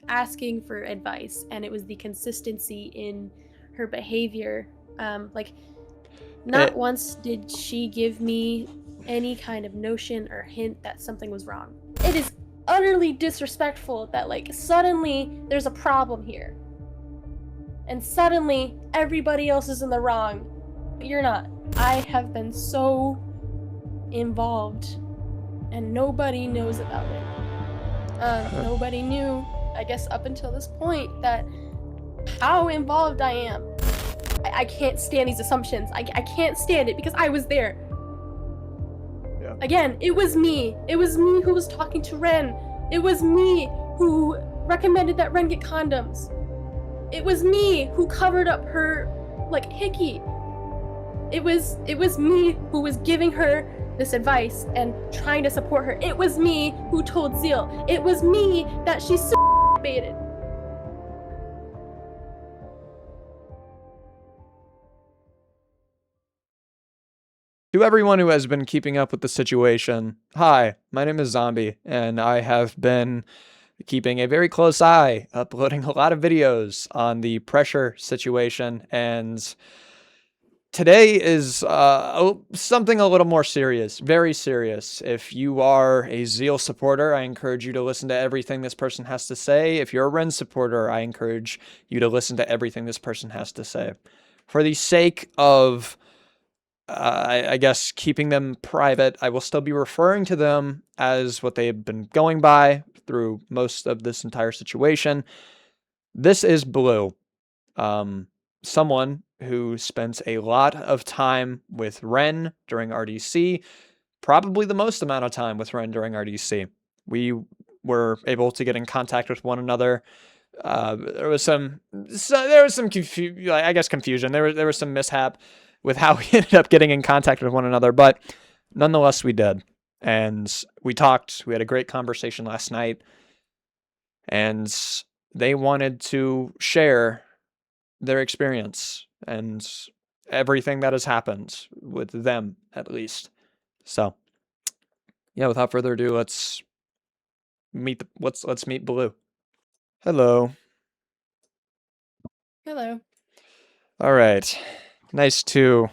asking for advice, and it was the consistency in her behavior. Like, not It, once did she give me any kind of notion or hint that something was wrong. It is utterly disrespectful that, like, suddenly there's a problem here. And suddenly everybody else is in the wrong. But you're not. I have been so involved, and nobody knows about it. Nobody knew, I guess, up until this point, that how involved I am. I can't stand these assumptions. I can't stand it because I was there. Yeah. Again, it was me. It was me who was talking to Ren. It was me who recommended that Ren get condoms. It was me who covered up her, like, hickey. It was me who was giving her this advice and trying to support her. It was me who told Zeal. It was me that she baited. To everyone who has been keeping up with the situation, hi, my name is Zombiey, and I have been keeping a very close eye, uploading a lot of videos on the pressure situation, and today is something a little more serious, very serious. If you are a Zeal supporter, I encourage you to listen to everything this person has to say. If you're a Ren supporter, I encourage you to listen to everything this person has to say. For the sake of I guess keeping them private, I will still be referring to them as what they've been going by through most of this entire situation. This is Blue, someone who spent a lot of time with Ren during RDC, probably the most amount of time with Ren during RDC. We were able to get in contact with one another. There was some confusion. There was some mishap with how we ended up getting in contact with one another, but nonetheless, we did. And we talked. We had a great conversation last night. And they wanted to share their experience and everything that has happened with them, at least. So, yeah, without further ado, let's meet Blue. Hello. Hello. All right. Nice to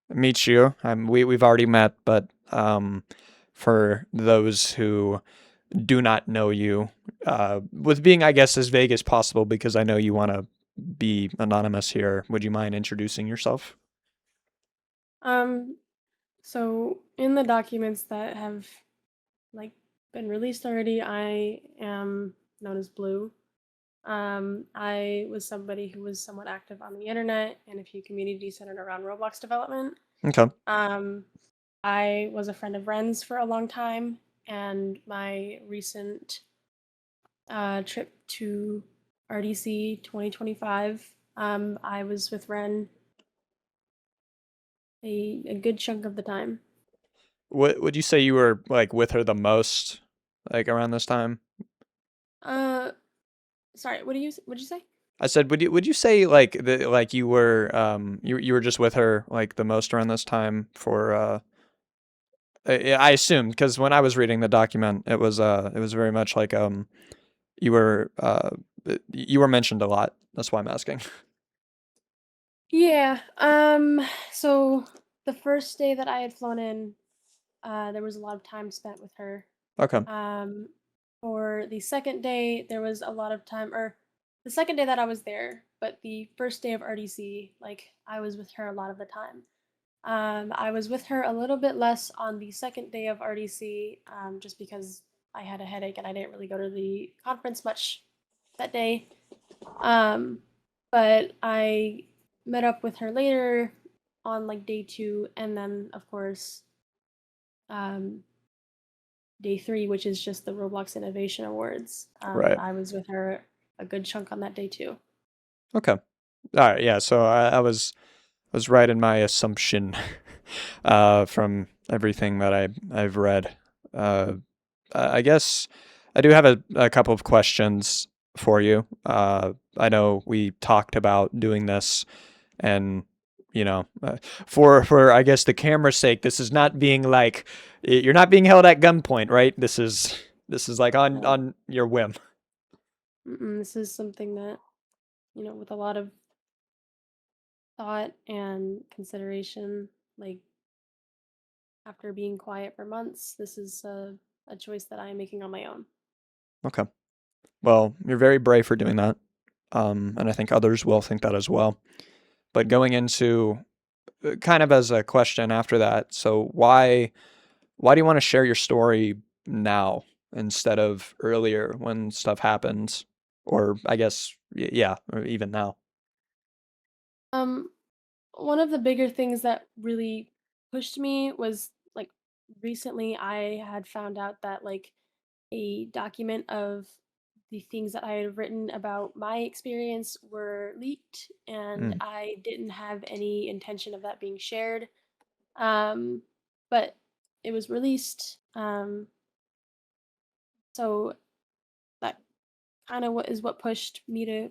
meet you. We've already met, but for those who do not know you, with being, I guess, as vague as possible, because I know you want to be anonymous here, would you mind introducing yourself? So in the documents that have, like, been released already, I am known as Blue. I was somebody who was somewhat active on the internet and a few communities centered around Roblox development. Okay. I was a friend of Ren's for a long time, and my recent trip to RDC 2025, I was with Ren a good chunk of the time. Would you say you were like with her the most, like around this time? Sorry, what'd you say? I said, would you say like you were you were just with her like the most around this time for I assumed, because when I was reading the document, it was very much like you were mentioned a lot. That's why I'm asking. Yeah. So the first day that I had flown in, there was a lot of time spent with her. Okay. For the second day, there was a lot of time, or the second day that I was there, but the first day of RDC, like, I was with her a lot of the time. I was with her a little bit less on the second day of RDC, just because I had a headache and I didn't really go to the conference much that day. But I met up with her later on, like, day 2, and then, of course, day 3, which is just the Roblox Innovation Awards. Right. I was with her a good chunk on that day too. Okay. All right. Yeah. So I was right in my assumption from everything that I've read. I guess I do have a couple of questions for you. I know we talked about doing this, and for I guess the camera's sake, this is not being like you're not being held at gunpoint, right? This is like on your whim. This is something that, with a lot of thought and consideration, like after being quiet for months, this is a choice that I am making on my own. Okay. Well, you're very brave for doing that. And I think others will think that as well. But going into kind of as a question after that, so why do you want to share your story now instead of earlier when stuff happens? Or I guess, yeah, or even now. Um, One of the bigger things that really pushed me was like recently I had found out that like a document of the things that I had written about my experience were leaked, and Mm, I didn't have any intention of that being shared. Um, but it was released. So that kind of what is what pushed me to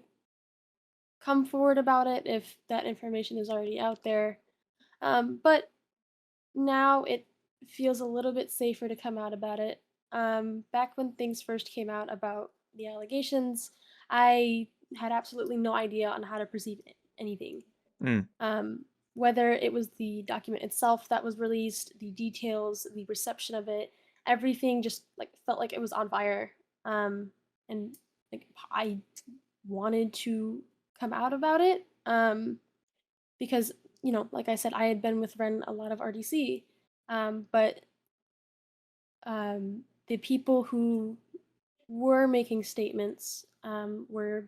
come forward about it if that information is already out there. But now it feels a little bit safer to come out about it. Back when things first came out about the allegations, I had absolutely no idea on how to perceive anything. mm, Um, whether it was the document itself that was released, the details, the reception of it, everything just like felt like it was on fire. And like I wanted to come out about it. Because like I said, I had been with Ren a lot of RDC, but the people who were making statements were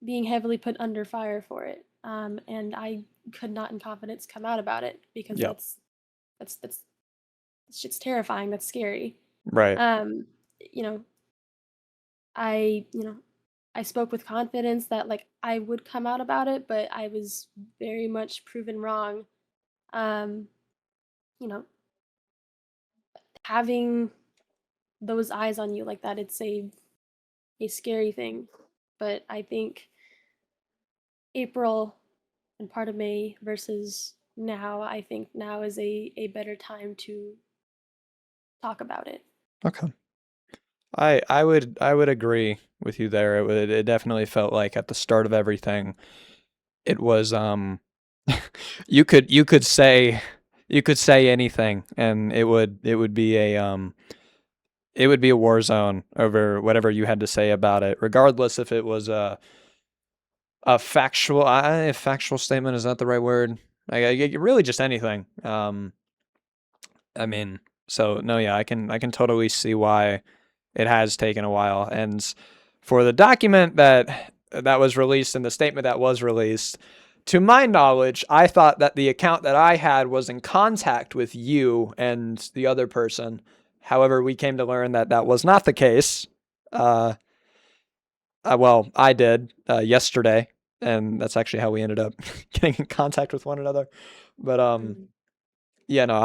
being heavily put under fire for it, and I could not, in confidence, come out about it because yeah, that's that shit's terrifying. That's scary. right. Um, you know, I spoke with confidence that like I would come out about it, but I was very much proven wrong. Um, you know, having those eyes on you like that, it's a scary thing. But I think April and part of May versus now, I think now is a better time to talk about it. Okay. I would agree with you there. It definitely felt like at the start of everything, it was you could say anything and it would be a war zone over whatever you had to say about it, regardless if it was a factual statement, is that the right word? Really just anything. I mean, so no, yeah, I can totally see why it has taken a while. And for the document that was released and the statement that was released, to my knowledge, I thought that the account that I had was in contact with you and the other person. However, we came to learn that that was not the case. Uh, well, I did yesterday, and that's actually how we ended up getting in contact with one another. But Mm. yeah, no,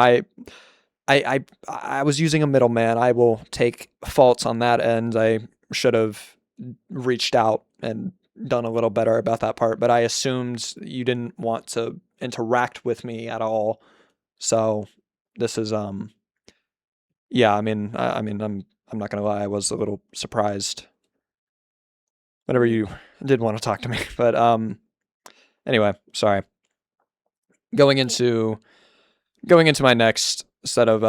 I was using a middleman. I will take faults on that end. I should have reached out and done a little better about that part, but I assumed you didn't want to interact with me at all. So this is yeah, I mean I'm not gonna lie, I was a little surprised whenever Mm. you did want to talk to me. But anyway, sorry. Going Yeah. into going into my next set of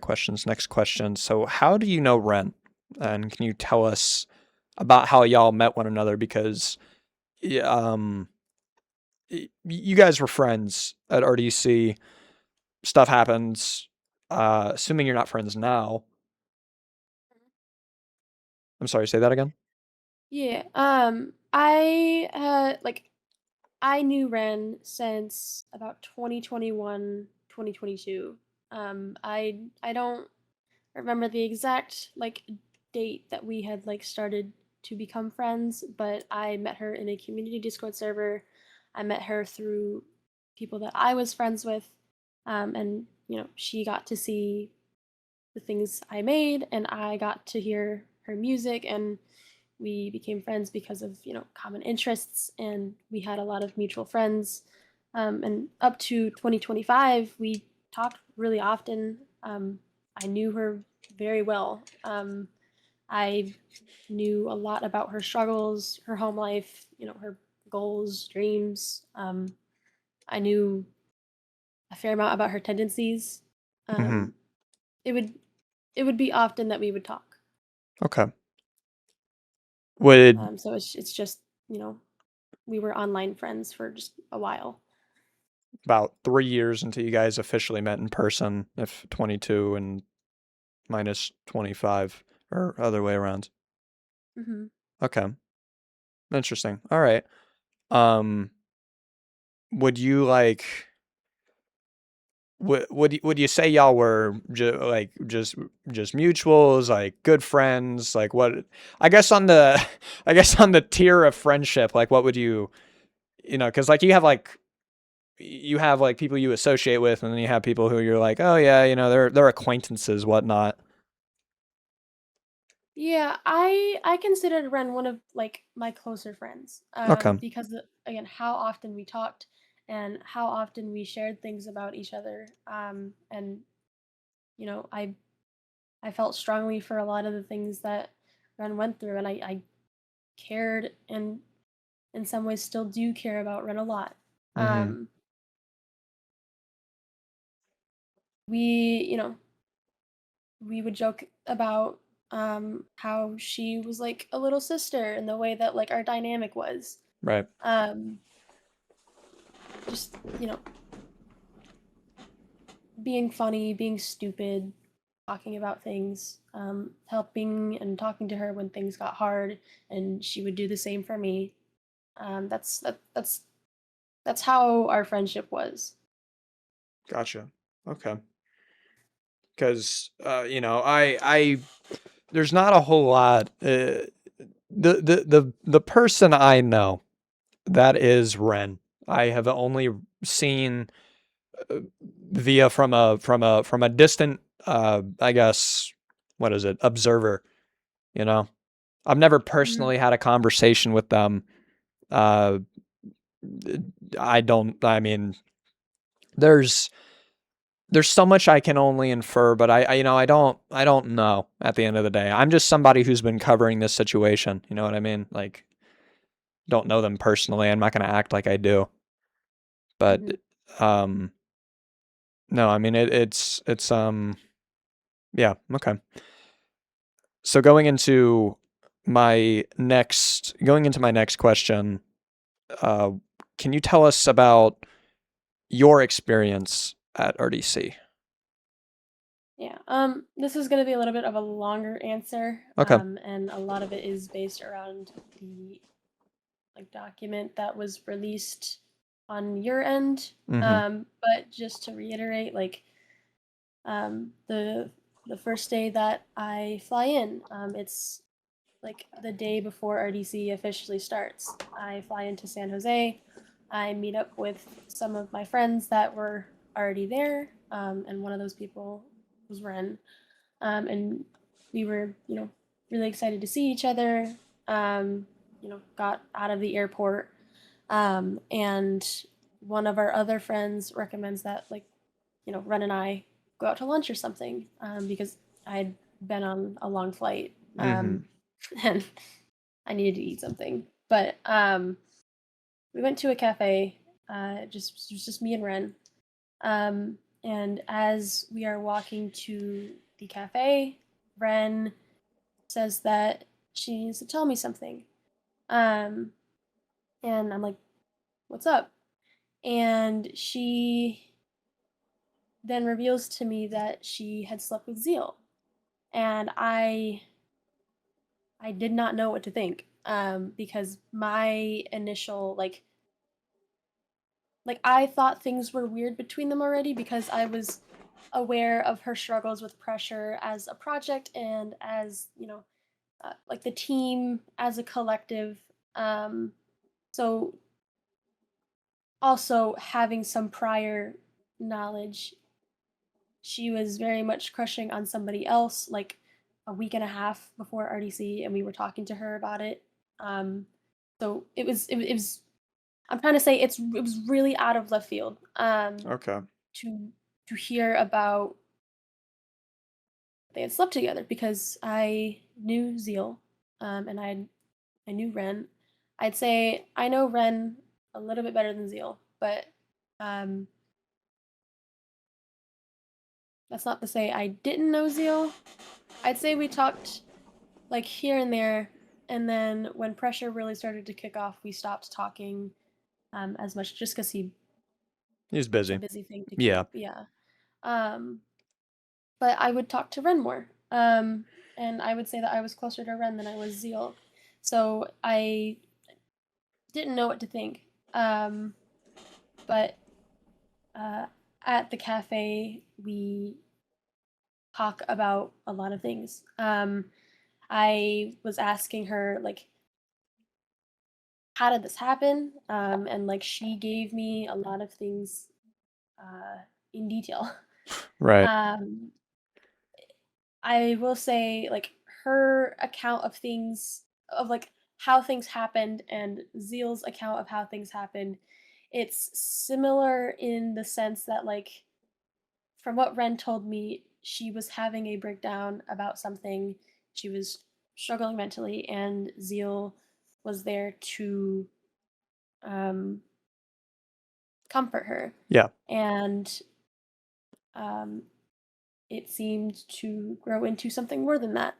questions. Next question. So how do you know Ren? And can you tell us about how y'all met one another? Because um, you guys were friends at RDC. Stuff happens. Assuming you're not friends now. I'm sorry. Say that again. Yeah. I knew Ren since about 2021, 2022. I don't remember the exact like date that we had like started to become friends, but I met her in a community Discord server. I met her through people that I was friends with, and she got to see the things I made, and I got to hear her music, and we became friends because of common interests, and we had a lot of mutual friends. And up to 2025, we talked really often. I knew her very well. I knew a lot about her struggles, her home life, her goals, dreams. I knew a fair amount about her tendencies. Mm-hmm. Um, it would it would be often that we would talk. Okay. Would So it's just we were online friends for just a while. about 3 years until you guys officially met in person, if 22 and minus 25 or other way around. Hmm. Okay. Interesting. All right. Um, would you like would you say y'all were just mutuals, like good friends? Like what I guess on the I guess on the tier of friendship, like what would because like you have like people you associate with, and then you have people who you're like, oh yeah, they're acquaintances, whatnot. Yeah, I considered Ren one of like my closer friends. Okay. Because again, how often we talked and how often we shared things about each other. And you know, I felt strongly for a lot of the things that Ren went through, and I cared, and in some ways still do care about Ren a lot. Mm-hmm. Um, we we would joke about how she was like a little sister in the way that like our dynamic was. Right. Um, just being funny, being stupid, talking about things, helping and talking to her when things got hard, and she would do the same for me. That's how our friendship was. Gotcha. Okay. Because I there's not a whole lot. The person I know that is Ren. I have only seen via from a distant I guess what is it, observer. You know, I've never Mhm. personally had a conversation with them. Uh, I don't. I mean, there's there's so much I can only infer, but I don't know at the end of the day. I'm just somebody who's been covering this situation. You know what I mean? Like, don't know them personally. I'm not going to act like I do. But Mhm. um no, I mean it's yeah, okay. So going into my next question, uh can you tell us about your experience at RDC? Yeah. This is gonna be a little bit of a longer answer, Okay. and a lot of it is based around the like document that was released on your end. Mhm. But just to reiterate, like the first day that I fly in, it's like the day before RDC officially starts. I fly into San Jose. I meet up with some of my friends that were already there, and one of those people was Ren. And we were, really excited to see each other. Got out of the airport, and one of our other friends recommends that, like, Ren and I go out to lunch or something, because I'd been on a long flight, Mhm. and I needed to eat something. But we went to a cafe. It was just me and Ren. And as we are walking to the cafe, Ren says that she needs to tell me something. Um, and I'm like, "What's up?" And she then reveals to me that she had slept with Zeal, and I did not know what to think, because my initial like I thought things were weird between them already because I was aware of her struggles with pressure as a project and as like the team as a collective. Um, so also having some prior knowledge, she was very much crushing on somebody else like a week and a half before RDC, and we were talking to her about it. Um, so it was. I'm trying to say it was really out of left field, Okay. to hear about they had slept together because I knew Zeal, and I knew Ren. I'd say I know Ren a little bit better than Zeal, but um, that's not to say I didn't know Zeal. I'd say we talked like here and there, and then when pressure really started to kick off, we stopped talking as much just because He's it's a busy. busy thing to Yeah. keep. Yeah. Um, but I would talk to Ren more. And I would say that I was closer to Ren than I was Zeal. So I didn't know what to think. But uh, at the cafe, we talk about a lot of things. I was asking her, like, how did this happen? And, like, she gave me a lot of things in detail. Right. Um, I will say, like, her account of things, of like how things happened, and Zeal's account of how things happened, it's similar in the sense that, like, from what Ren told me, she was having a breakdown about something. She was struggling mentally, and Zeal was there to um, comfort her. Yeah. And um, it seemed to grow into something more than that.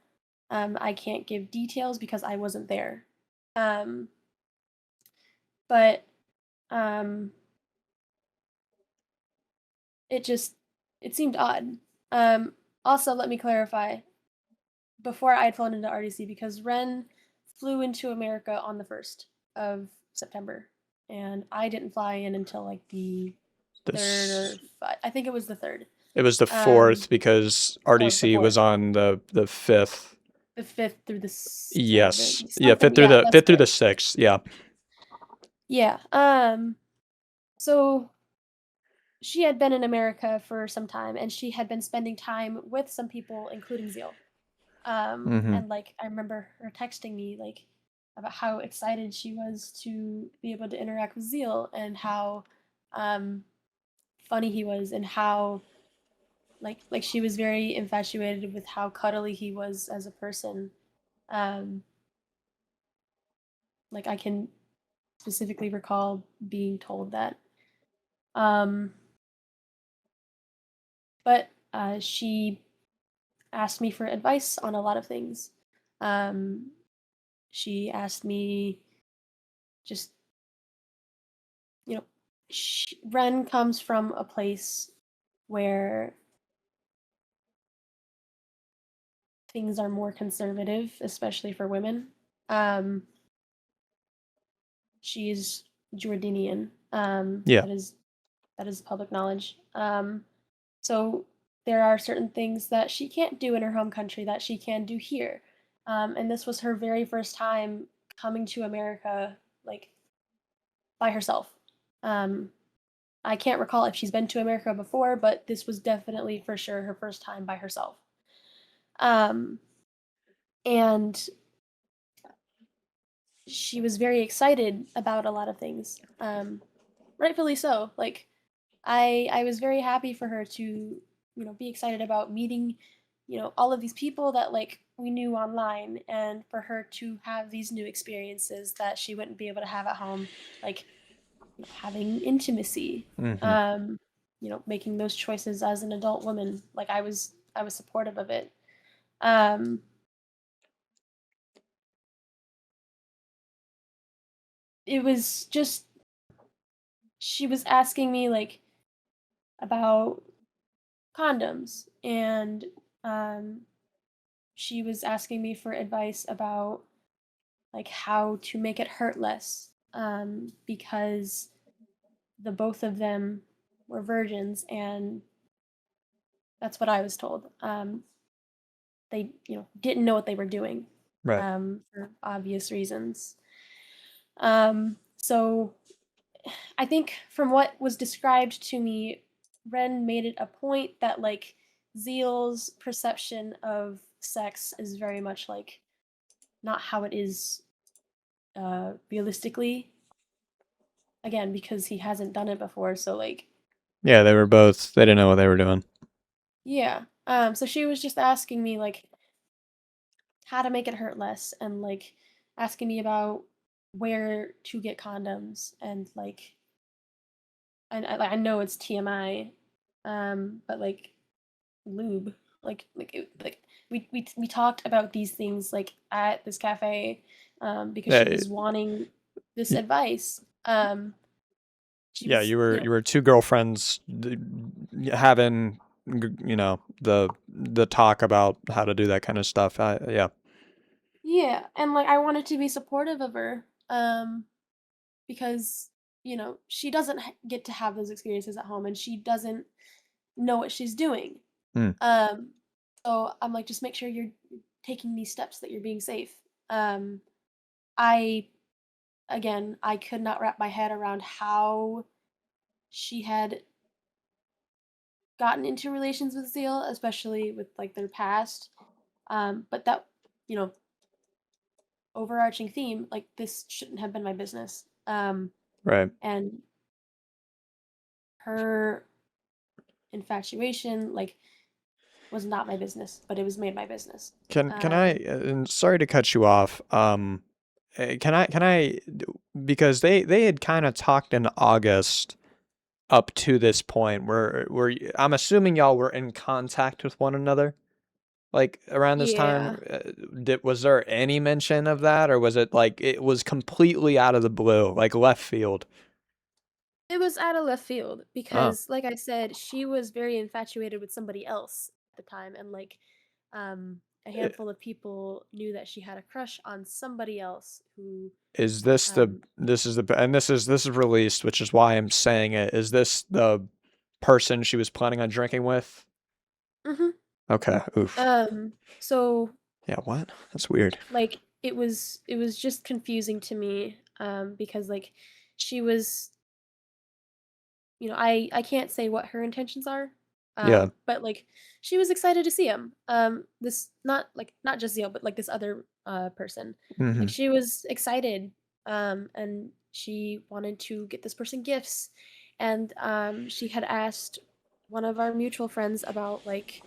I can't give details because I wasn't there. Um, but um, it just it seemed odd. Um, Also, let me clarify. Before I had flown into RDC, because Ren flew into America on the 1st of September, and I didn't fly in until like the third This. or I think it was the third. It was the Um, 4th because oh, the RDC was 4th, on the 5th. the 5th through the Yes. 7th, Yeah, something. 5th through Yeah, the that's 5th through the right. 6th. Yeah. Yeah. So she had been in America for some time, and she had been spending time with some people, including Zeal. Mm-hmm. And like I remember her texting me like about how excited she was to be able to interact with Zeal, and how um, funny he was, and how like she was very infatuated with how cuddly he was as a person. Um, like I can specifically recall being told that. Um, but she asked me for advice on a lot of things. Um, she asked me just, Ren comes from a place where things are more conservative, especially for women. Um, she's Jordanian. Yeah. That is public knowledge. So there are certain things that she can't do in her home country that she can do here. And this was her very first time coming to America, like by herself. Um, I can't recall if she's been to America before, but this was definitely for sure her first time by herself. Um, and she was very excited about a lot of things. Rightfully so. Like I was very happy for her to, be excited about meeting, all of these people that like we knew online, and for her to have these new experiences that she wouldn't be able to have at home, like having intimacy, Mm-hmm. um, making those choices as an adult woman. Like I was supportive of it. Um, it was just she was asking me like about condoms, and um, she was asking me for advice about like how to make it hurt less, because the both of them were virgins, and that's what I was told. They didn't know what they were doing, Right. for obvious reasons. So I think from what was described to me, Ren made it a point that like Zeal's perception of sex is very much like not how it is realistically. Again, because he hasn't done it before, so like Yeah, they were both. They didn't know what they were doing. yeah. So she was just asking me like how to make it hurt less, and like asking me about where to get condoms, and like I know it's TMI, but like lube, like we talked about these things like at this cafe, because she Yeah, was wanting this y- advice. She yeah, was, you were two girlfriends having the talk about how to do that kind of stuff. Yeah. yeah, and like I wanted to be supportive of her, because she doesn't get to have those experiences at home, and she doesn't know what she's doing. Hmm. Um, so I'm like, just make sure you're taking these steps, that you're being safe. Um, I Again, I could not wrap my head around how she had gotten into relations with Zeal, especially with like their past. But that, you know, overarching theme, like this shouldn't have been my business. Right. And her infatuation, like, was not my business, but it was made my business. Can I? And sorry to cut you off. Can I? Because they had kind of talked in August up to this point where I'm assuming y'all were in contact with one another like around this time. Yeah. Was there any mention of that, or was it like it was completely out of the blue, like left field? It was out of left field Oh, because, like I said, she was very infatuated with somebody else at the time, and like, a i- handful of people knew that she had a crush on somebody else who, is this the um, this is the and this is released, which is why I'm saying it. Is this the person she was planning on drinking with? mhm. Okay, oof. So Yeah, what? That's weird. like it was just confusing to me, because like she was, I can't say what her intentions are, Yeah. but like she was excited to see him. This not just Zio, but like this other person. Like Hmm. she was excited, and she wanted to get this person gifts, and she had asked one of our mutual friends about like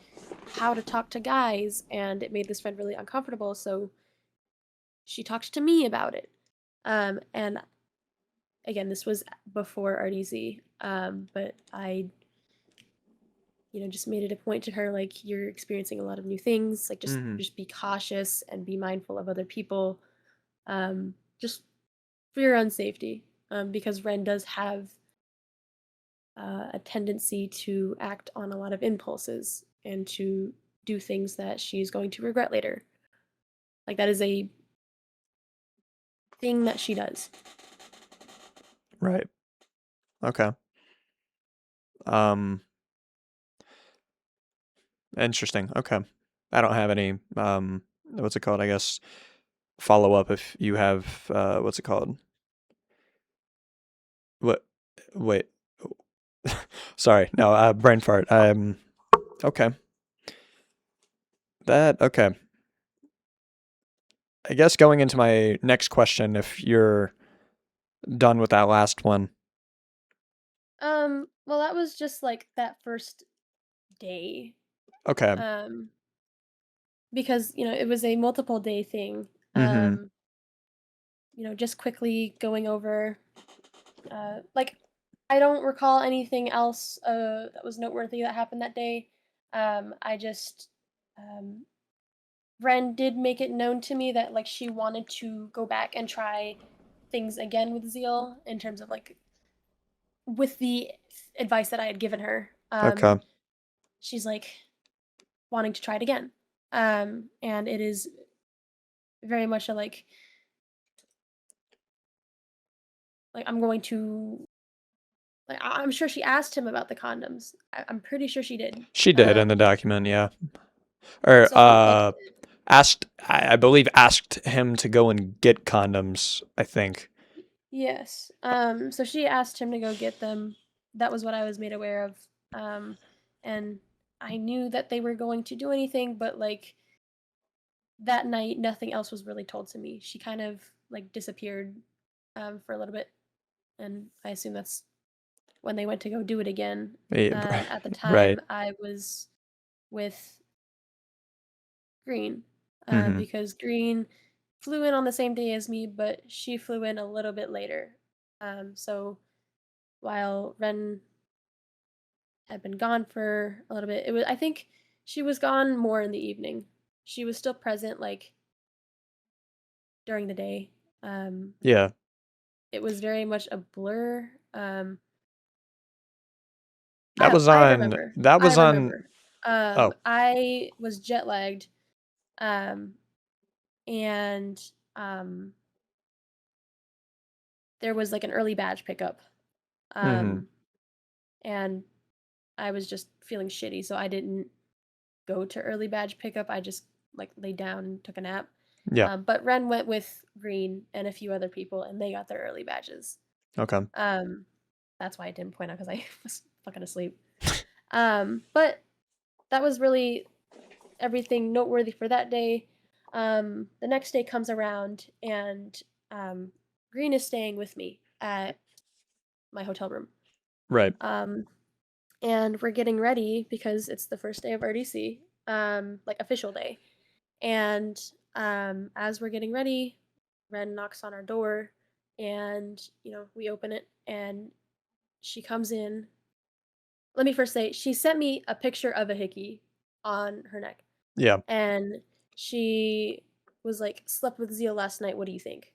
how to talk to guys, and it made this friend really uncomfortable. So she talked to me about it. And again, this was before RDC. But I, just made it a point to her, like, you're experiencing a lot of new things. Like, just Hmm. just be cautious and be mindful of other people. Just for your own safety. Because Ren does have a tendency to act on a lot of impulses and to do things that she's going to regret later. Like that is a thing that she does. Right. Okay. Um, Interesting. Okay. I don't have any what's it called? I guess follow up if you have what's it called? What wait. Sorry. No, brain fart. Okay. That okay. I guess going into my next question if you're done with that last one. Well, that was just like that first day. Okay. Um, because, it was a multiple day thing. Mhm. Just quickly going over, like, I don't recall anything else that was noteworthy that happened that day. I just, um, Ren did make it known to me that like she wanted to go back and try things again with Zeal in terms of like with the advice that I had given her. Okay. She's like wanting to try it again. And it is very much a like I'm going to like I'm sure she asked him about the condoms. I'm pretty sure she did. She did in the Um, document, yeah. Or so like asked I believe asked him to go and get condoms, I think. yes. So she asked him to go get them. That was what I was made aware of. And I knew that they were going to do anything, but like that night, nothing else was really told to me. She kind of like disappeared for a little bit, and I assume that's when they went to go do it again. Yeah, At the right. time, I was with Green. Mm-hmm. because Green flew in on the same day as me, but she flew in a little bit later. So while Ren had been gone for a little bit, I think she was gone more in the evening. She was still present like during the day. Um, Yeah. it was very much a blur. That was I on. remember. That I was on. remember. Oh. I was jet lagged, um, and um, there was like an early badge pickup, Mm-hmm. um, and I was just feeling shitty, so I didn't go to early badge pickup. I just like laid down and took a nap. Yeah. But Ren went with Green and a few other people, and they got their early badges. Okay. That's why I didn't point out because I was fucking asleep. But that was really everything noteworthy for that day. The next day comes around, and Green is staying with me at my hotel room. Right. And we're getting ready because it's the first day of RDC, like official day. And as we're getting ready, Ren knocks on our door, and we open it, and she comes in. Let me first say she sent me a picture of a hickey on her neck, Yeah. and she was like, "Slept with Zeal last night. What do you think?"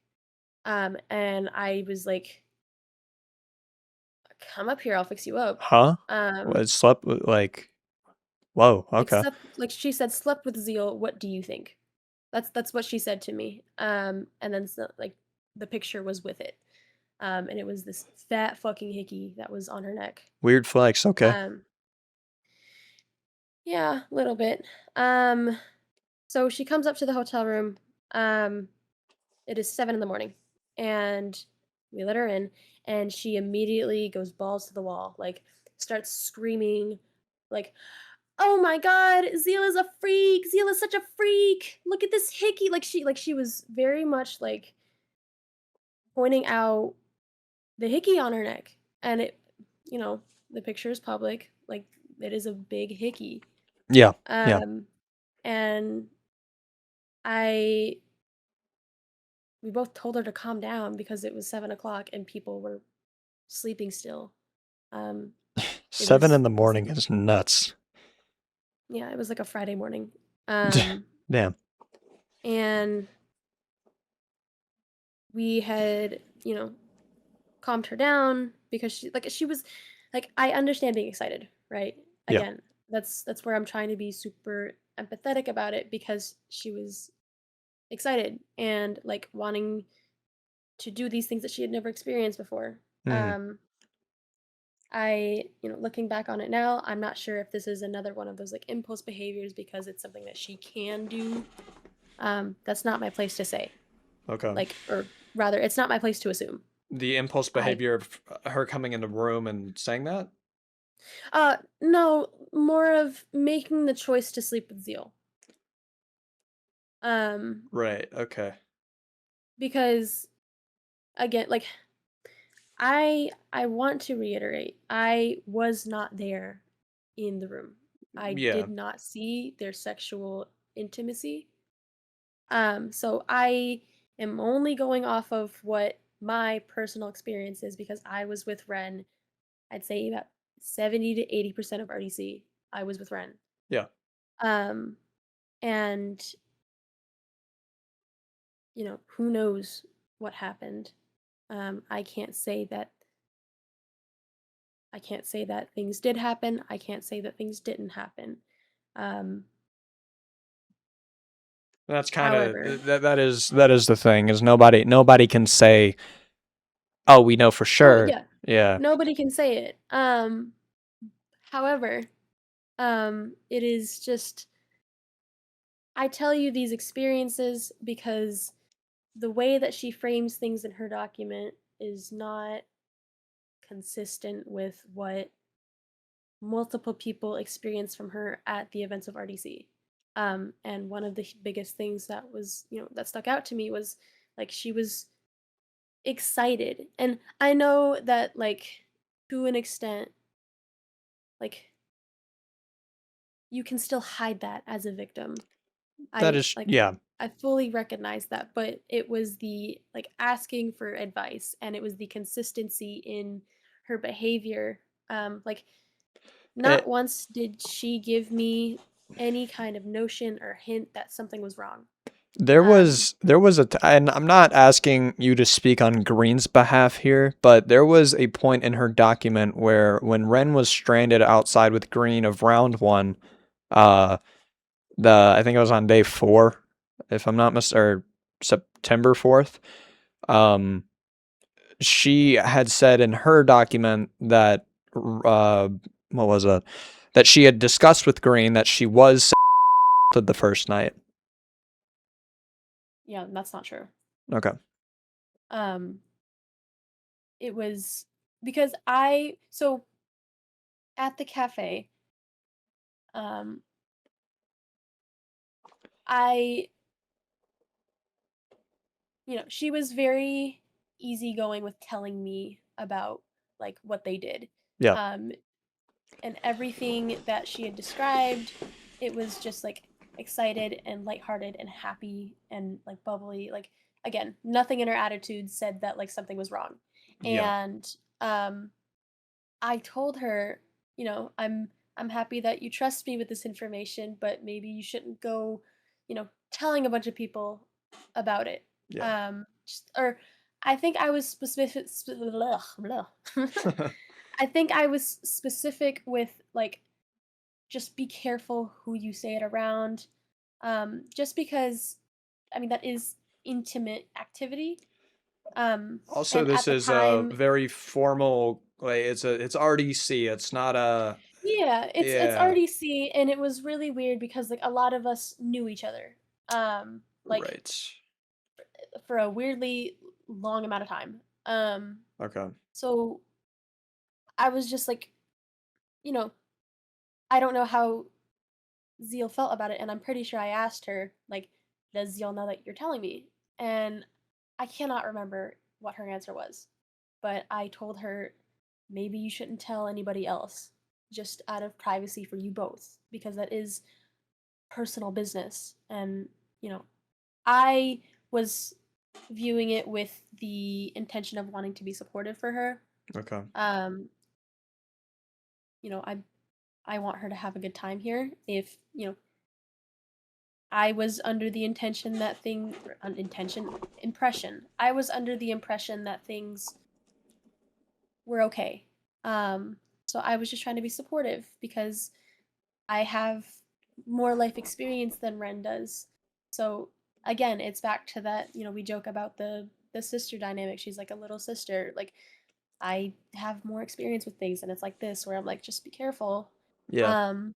And I was like, "Come up here. I'll fix you up." Huh? Um, What slept with, like? Whoa. like Okay. slept like she said, "Slept with Zeal. What do you think?" That's what she said to me. And then like the picture was with it. And it was this fat fucking hickey that was on her neck. Weird flex. Okay. Um, yeah, a little bit. Um, so she comes up to the hotel room. Um, it is 7 in the morning, and we let her in, and she immediately goes balls to the wall, like starts screaming, like, "Oh my god, Zeal is a freak! Zeal is such a freak! Look at this hickey!" Like she was very much like pointing out the hickey on her neck, and you know, the picture is public. Like it is a big hickey. Yeah. Yeah. Um, and I we both told her to calm down because it was 7 o'clock and people were sleeping still. Um, it 7 was in the morning is nuts. yeah, it was like a Friday morning. Um, Damn. and we had calmed her down because she was like, I understand being excited, right? Yeah. Again, that's where I'm trying to be super empathetic about it because she was excited and like wanting to do these things that she had never experienced before. Mm-hmm. Um, looking back on it now, I'm not sure if this is another one of those like impulse behaviors because it's something that she can do. That's not my place to say. Okay. Like, or rather, it's not my place to assume. The impulse I behavior of her coming in the room and saying that? No, more of making the choice to sleep with Zeal. Um, Right. Okay. because again, like I want to reiterate, I was not there in the room. I Yeah. did not see their sexual intimacy. So I am only going off of what my personal experience is because I was with Ren. I'd say about 70 to 80% of RDC, I was with Ren. Yeah. Um, and who knows what happened. I can't say that things did happen. I can't say that things didn't happen. Um, That's kind however, of that is the thing is nobody can say, "Oh, we know for oh sure." yeah, Yeah. nobody can say it. However, it is just I tell you these experiences because the way that she frames things in her document is not consistent with what multiple people experienced from her at the events of RDC. And one of the biggest things that was, that stuck out to me was like she was excited. And I know that, like, to an extent, like, you can still hide that as a victim. That I is, like yeah. I fully recognize that, but it was the like asking for advice and it was the consistency in her behavior. Like not It, once did she give me any kind of notion or hint that something was wrong. and I'm not asking you to speak on Green's behalf here, but there was a point in her document where when Ren was stranded outside with Green of round one, uh, I think it was on day 4, if I'm not or September 4th. Um, she had said in her document that what was it? That she had discussed with Green that she was assaulted the first night. Yeah, that's not true. Okay. Um, it was because I at the cafe, um, I she was very easygoing with telling me about like what they did. Yeah. Um, and everything that she had described, it was just like excited and lighthearted and happy and like bubbly. Like again, nothing in her attitude said that like something was wrong. Yeah. And um I told her, I'm happy that you trust me with this information, but maybe you shouldn't go, telling a bunch of people about it. Yeah. Or I think I was specific. Blah, blah. I think I was specific with like just be careful who you say it around. Just because, I mean, that is intimate activity. Also, And this at the is a time, very formal, like it's RDC. It's not a, yeah, it's yeah, RDC, and it was really weird because like a lot of us knew each other, like right. for a weirdly long amount of time. Okay. So I was just like, you know, I don't know how Zeal felt about it, and I'm pretty sure I asked her like, "Does Zeal know that you're telling me?" And I cannot remember what her answer was, but I told her maybe you shouldn't tell anybody else, just out of privacy for you both, because that is personal business. And, you know, I was viewing it with the intention of wanting to be supportive for her. Okay. Um, I want her to have a good time here. If, I was under the intention that thing or unintention impression. I was under the impression that things were okay. Um, so I was just trying to be supportive because I have more life experience than Ren does. So again, it's back to that, we joke about the sister dynamic. She's like a little sister. Like I have more experience with things and it's like this where I'm like just be careful. Yeah. Um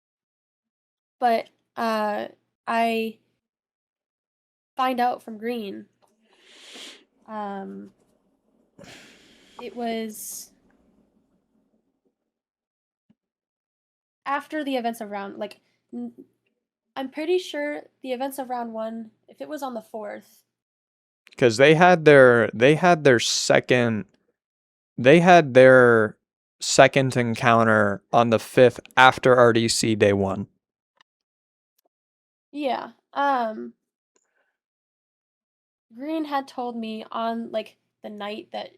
but I find out from Green um it was after the events of round like I'm pretty sure the events of round 1 if it was on the 4th. Because they had their second encounter on the 5th after RDC day 1. Yeah. Green had told me on like the night that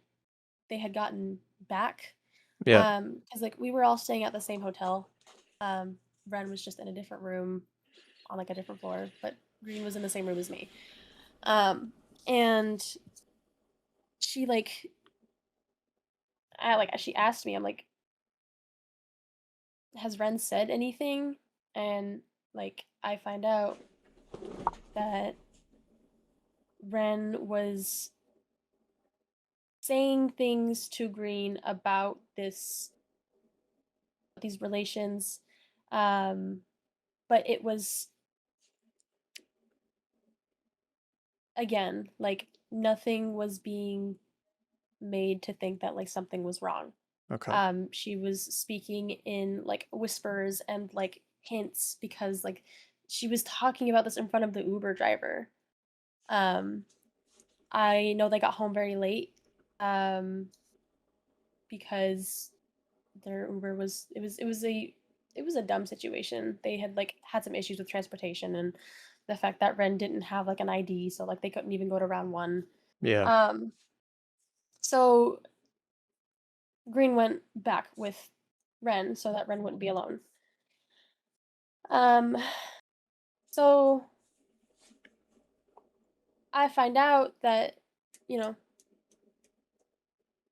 they had gotten back, Yeah. because like we were all staying at the same hotel. Ren was just in a different room on like a different floor, but Green was in the same room as me. And she like, she asked me, I'm like, has Ren said anything? And like I find out that Ren was saying things to Green about these relations, um, but it was again like nothing was being made to think that like something was wrong. Okay. She was speaking in like whispers and like hints because like she was talking about this in front of the Uber driver. Um, I know they got home very late, um, because their Uber was it was a dumb situation. They had like had some issues with transportation and the fact that Ren didn't have like an ID, so like they couldn't even go to round 1. Yeah. So Green went back with Ren so that Ren wouldn't be alone. So I find out that, you know,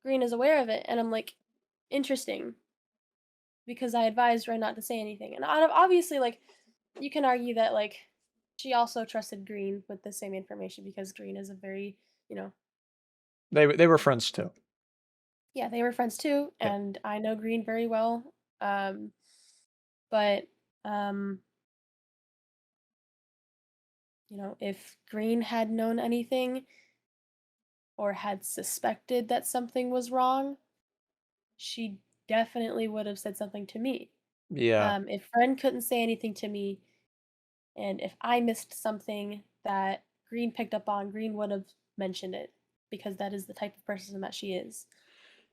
Green is aware of it, and I'm like, interesting, because I advised Ren not to say anything. And obviously, like, you can argue that, like, she also trusted Green with the same information because Green is a very, you know, They were friends too. yeah, they were friends too, Yeah. and I know Green very well. But you know, if Green had known anything or had suspected that something was wrong, she definitely would have said something to me. Yeah. If Ren couldn't say anything to me, and if I missed something that Green picked up on, Green would have mentioned it because that is the type of person that she is.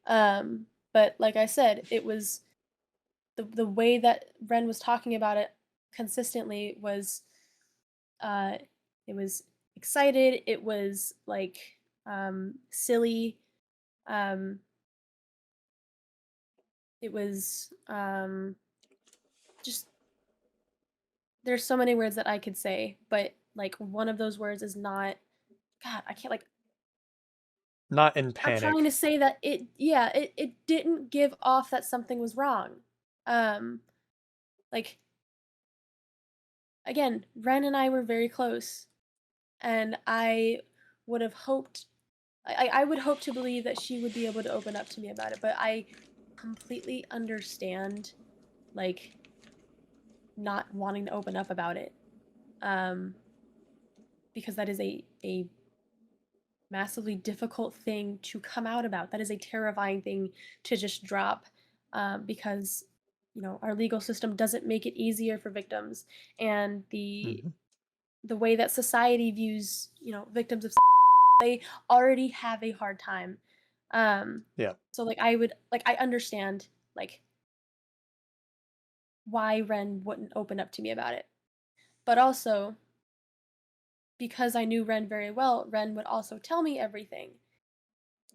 But like I said, it was the way that Ren was talking about it consistently was uh it was excited, it was like silly, um it was just there's so many words that I could say, but like one of those words is not, God, I can't, like, Not in I'm trying to panic. say that it didn't give off that something was wrong. Um like, again, Ren and I were very close, and I would have hoped I would hope to believe that she would be able to open up to me about it, but I completely understand, like, not wanting to open up about it. Um because that is a massively difficult thing to come out about. That is a terrifying thing to just drop, because, you know, our legal system doesn't make it easier for victims, and Mhm. the way that society views, you know, victims of they already have a hard time. Yeah. So like I understand, like, why Ren wouldn't open up to me about it. But also, because I knew Ren very well, Ren would also tell me everything.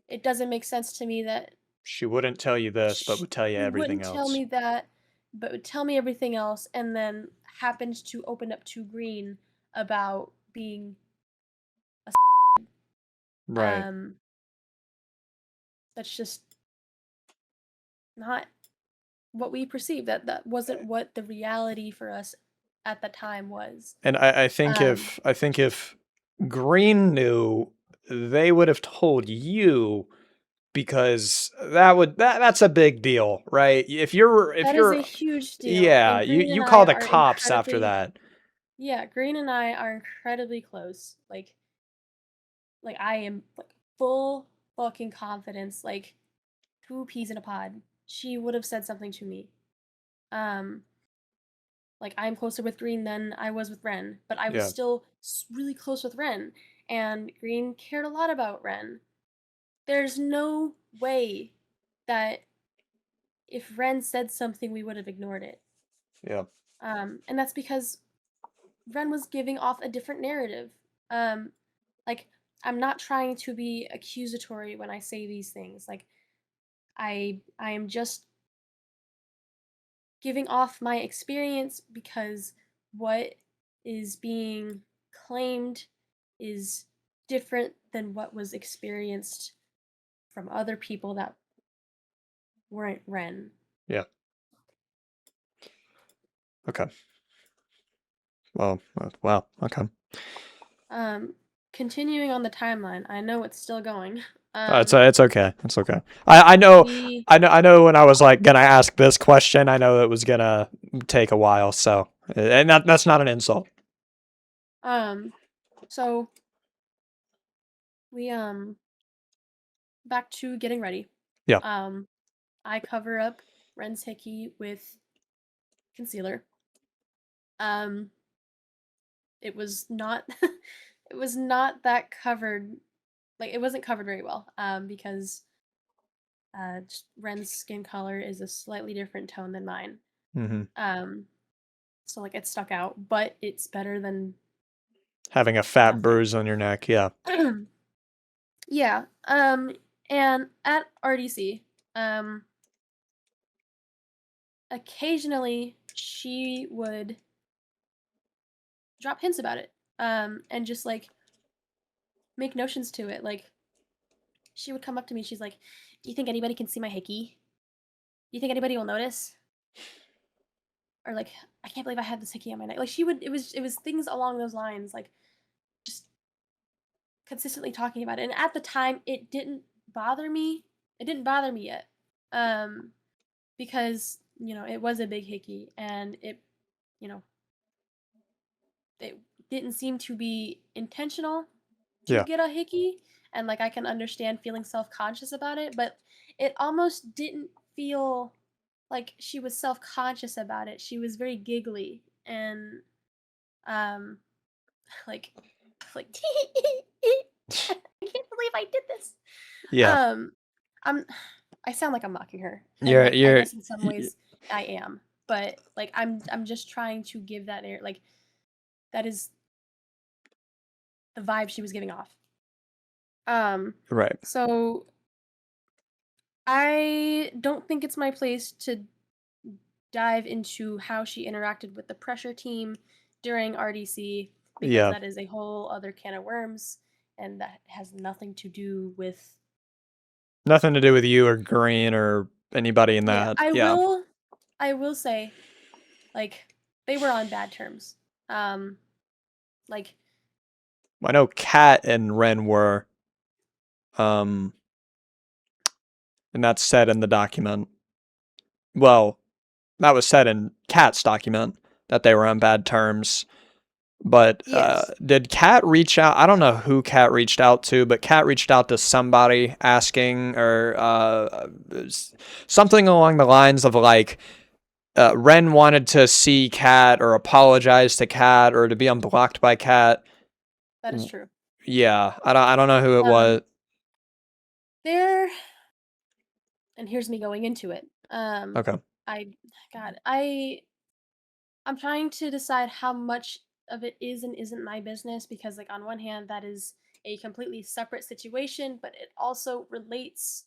It doesn't make sense to me that She wouldn't tell you this, but sh would tell you she everything wouldn't tell else. me that, but would tell me everything else, and then happened to open up to Green about being a Right. um that's just not what we perceived. That wasn't what the reality for us at the time was. And I think Um, if Green knew, they would have told you because that's a big deal, right? If that is you're a huge deal, yeah, and Green and you I call the are cops after incredibly, that. yeah, Green and I are incredibly close. Like I am like full fucking confidence, like two peas in a pod. She would have said something to me. Um, like I'm closer with Green than I was with Ren, but I was Yeah. still really close with Ren, and Green cared a lot about Ren. There's no way that if Ren said something, we would have ignored it. Yeah. And that's because Ren was giving off a different narrative. Um, like, I'm not trying to be accusatory when I say these things. Like, I am just giving off my experience because what is being claimed is different than what was experienced from other people that weren't Ren. Yeah. Okay. Well, wow. Okay. Um, Continuing on the timeline, I know it's still going. It's okay. It's okay. We I know when I was like gonna ask this question, I know it was gonna take a while. So, and that's not an insult. um so we back to getting ready. Yeah. Um I cover up Ren's hickey with concealer. Um it was not it was not that covered, like it wasn't covered very well, because Ren's skin color is a slightly different tone than mine. Mm-hmm. Um so like it stuck out, but it's better than Having a fat nothing. bruise on your neck, yeah. Yeah. And at RDC, occasionally she would drop hints about it. And just like make notions to it. Like she would come up to me, she's like, "Do you think anybody can see my hickey? Do you think anybody will notice?" Or like, "I can't believe I had this hickey on my neck." Like she would it was things along those lines, like just consistently talking about it. And at the time it didn't bother me. It didn't bother me yet. Um because, it was a big hickey and you know, it didn't seem to be intentional to Yeah. get a hickey, and like I can understand feeling self-conscious about it, but it almost didn't feel like she was self-conscious about it. She was very giggly and um like like I can't believe I did this. Yeah. Um I'm I sound like I'm mocking her, and You're like I you're guess in some y- ways I am, but like I'm just trying to give that air, like that is the vibe she was giving off. Um right. so I don't think it's my place to dive into how she interacted with the pressure team during RDC, because Yeah. that is a whole other can of worms and that has nothing to do with this Nothing to group. do with you or Green or anybody in Yeah, that. I Yeah. will I will say, like, they were on bad terms. Like, I know Kat and Ren were, um, and that's said in the document. Well, that was said in Kat's document that they were on bad terms. But yes, did Kat reach out? I don't know who Kat reached out to, but Kat reached out to somebody asking, or something along the lines of like, Ren wanted to see Kat or apologize to Kat or to be unblocked by Kat. that is true. Yeah, I don't know who it was. Um, there, and here's me going into it. Okay. I, God, I'm trying to decide how much of it is and isn't my business, because like on one hand that is a completely separate situation, but it also relates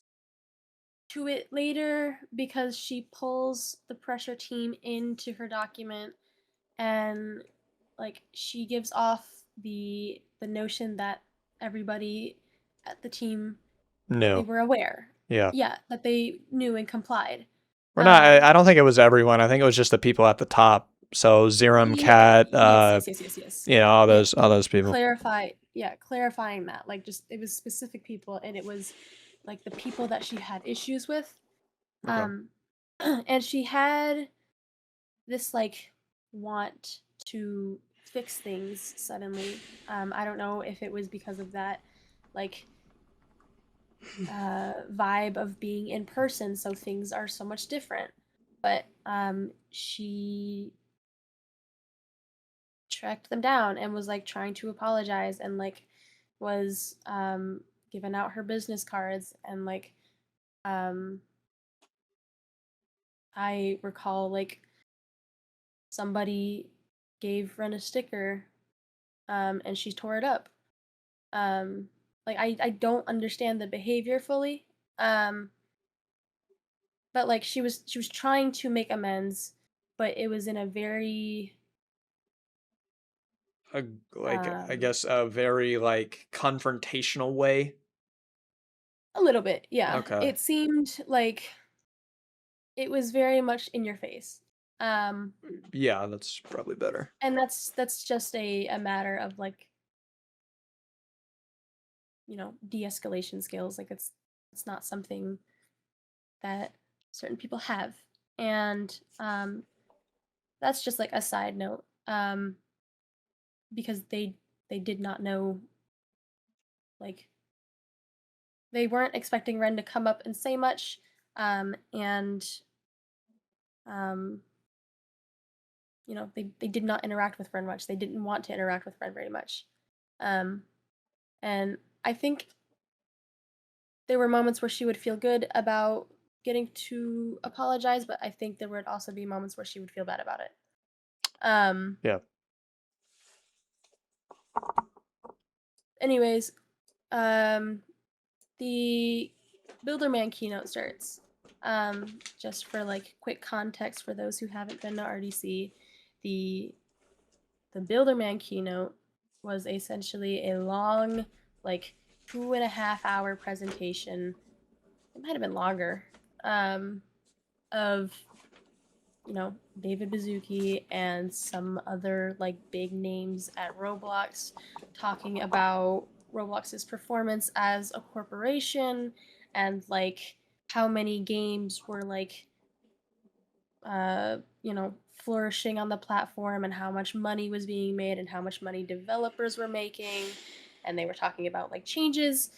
to it later because she pulls the pressure team into her document, and like she gives off the notion that everybody at the team, they No. were aware. Yeah. Yeah, that they knew and complied. Or not. I Um don't think it was everyone. I think it was just the people at the top. So Zerum, yeah, Cat, yes. all Yeah, those people. clarifying that, like, just it was specific people, and it was like the people that she had issues with. Okay. um and she had this like want to fix things suddenly. I don't know if it was because of that, like, vibe of being in person, so things are so much different. But she tracked them down and was like trying to apologize, and like was giving out her business cards, and like um I recall like somebody gave Ren a sticker, and she tore it up. Like I don't understand the behavior fully. Um but like she was trying to make amends, but it was in a very A, like I um guess a very like confrontational way. a little bit, yeah. Okay. It seemed like it was very much in your face. Um Yeah, that's probably better. and that's just a matter of like, de-escalation skills. Like it's not something that certain people have. And that's just like a side note, because they did not know, like, they weren't expecting Ren to come up and say much, and um, they did not interact with Ren much. They didn't want to interact with Ren very much, um, and I think there were moments where she would feel good about getting to apologize, but I think there would also be moments where she would feel bad about it. Um, Yeah. anyways, the Builderman keynote starts. Just for like quick context for those who haven't been to RDC, the Builderman keynote was essentially a long, like 2.5 hour presentation. It might have been longer. Of David Bazuki and some other like big names at Roblox talking about Roblox's performance as a corporation and like how many games were like flourishing on the platform and how much money was being made and how much money developers were making, and they were talking about like changes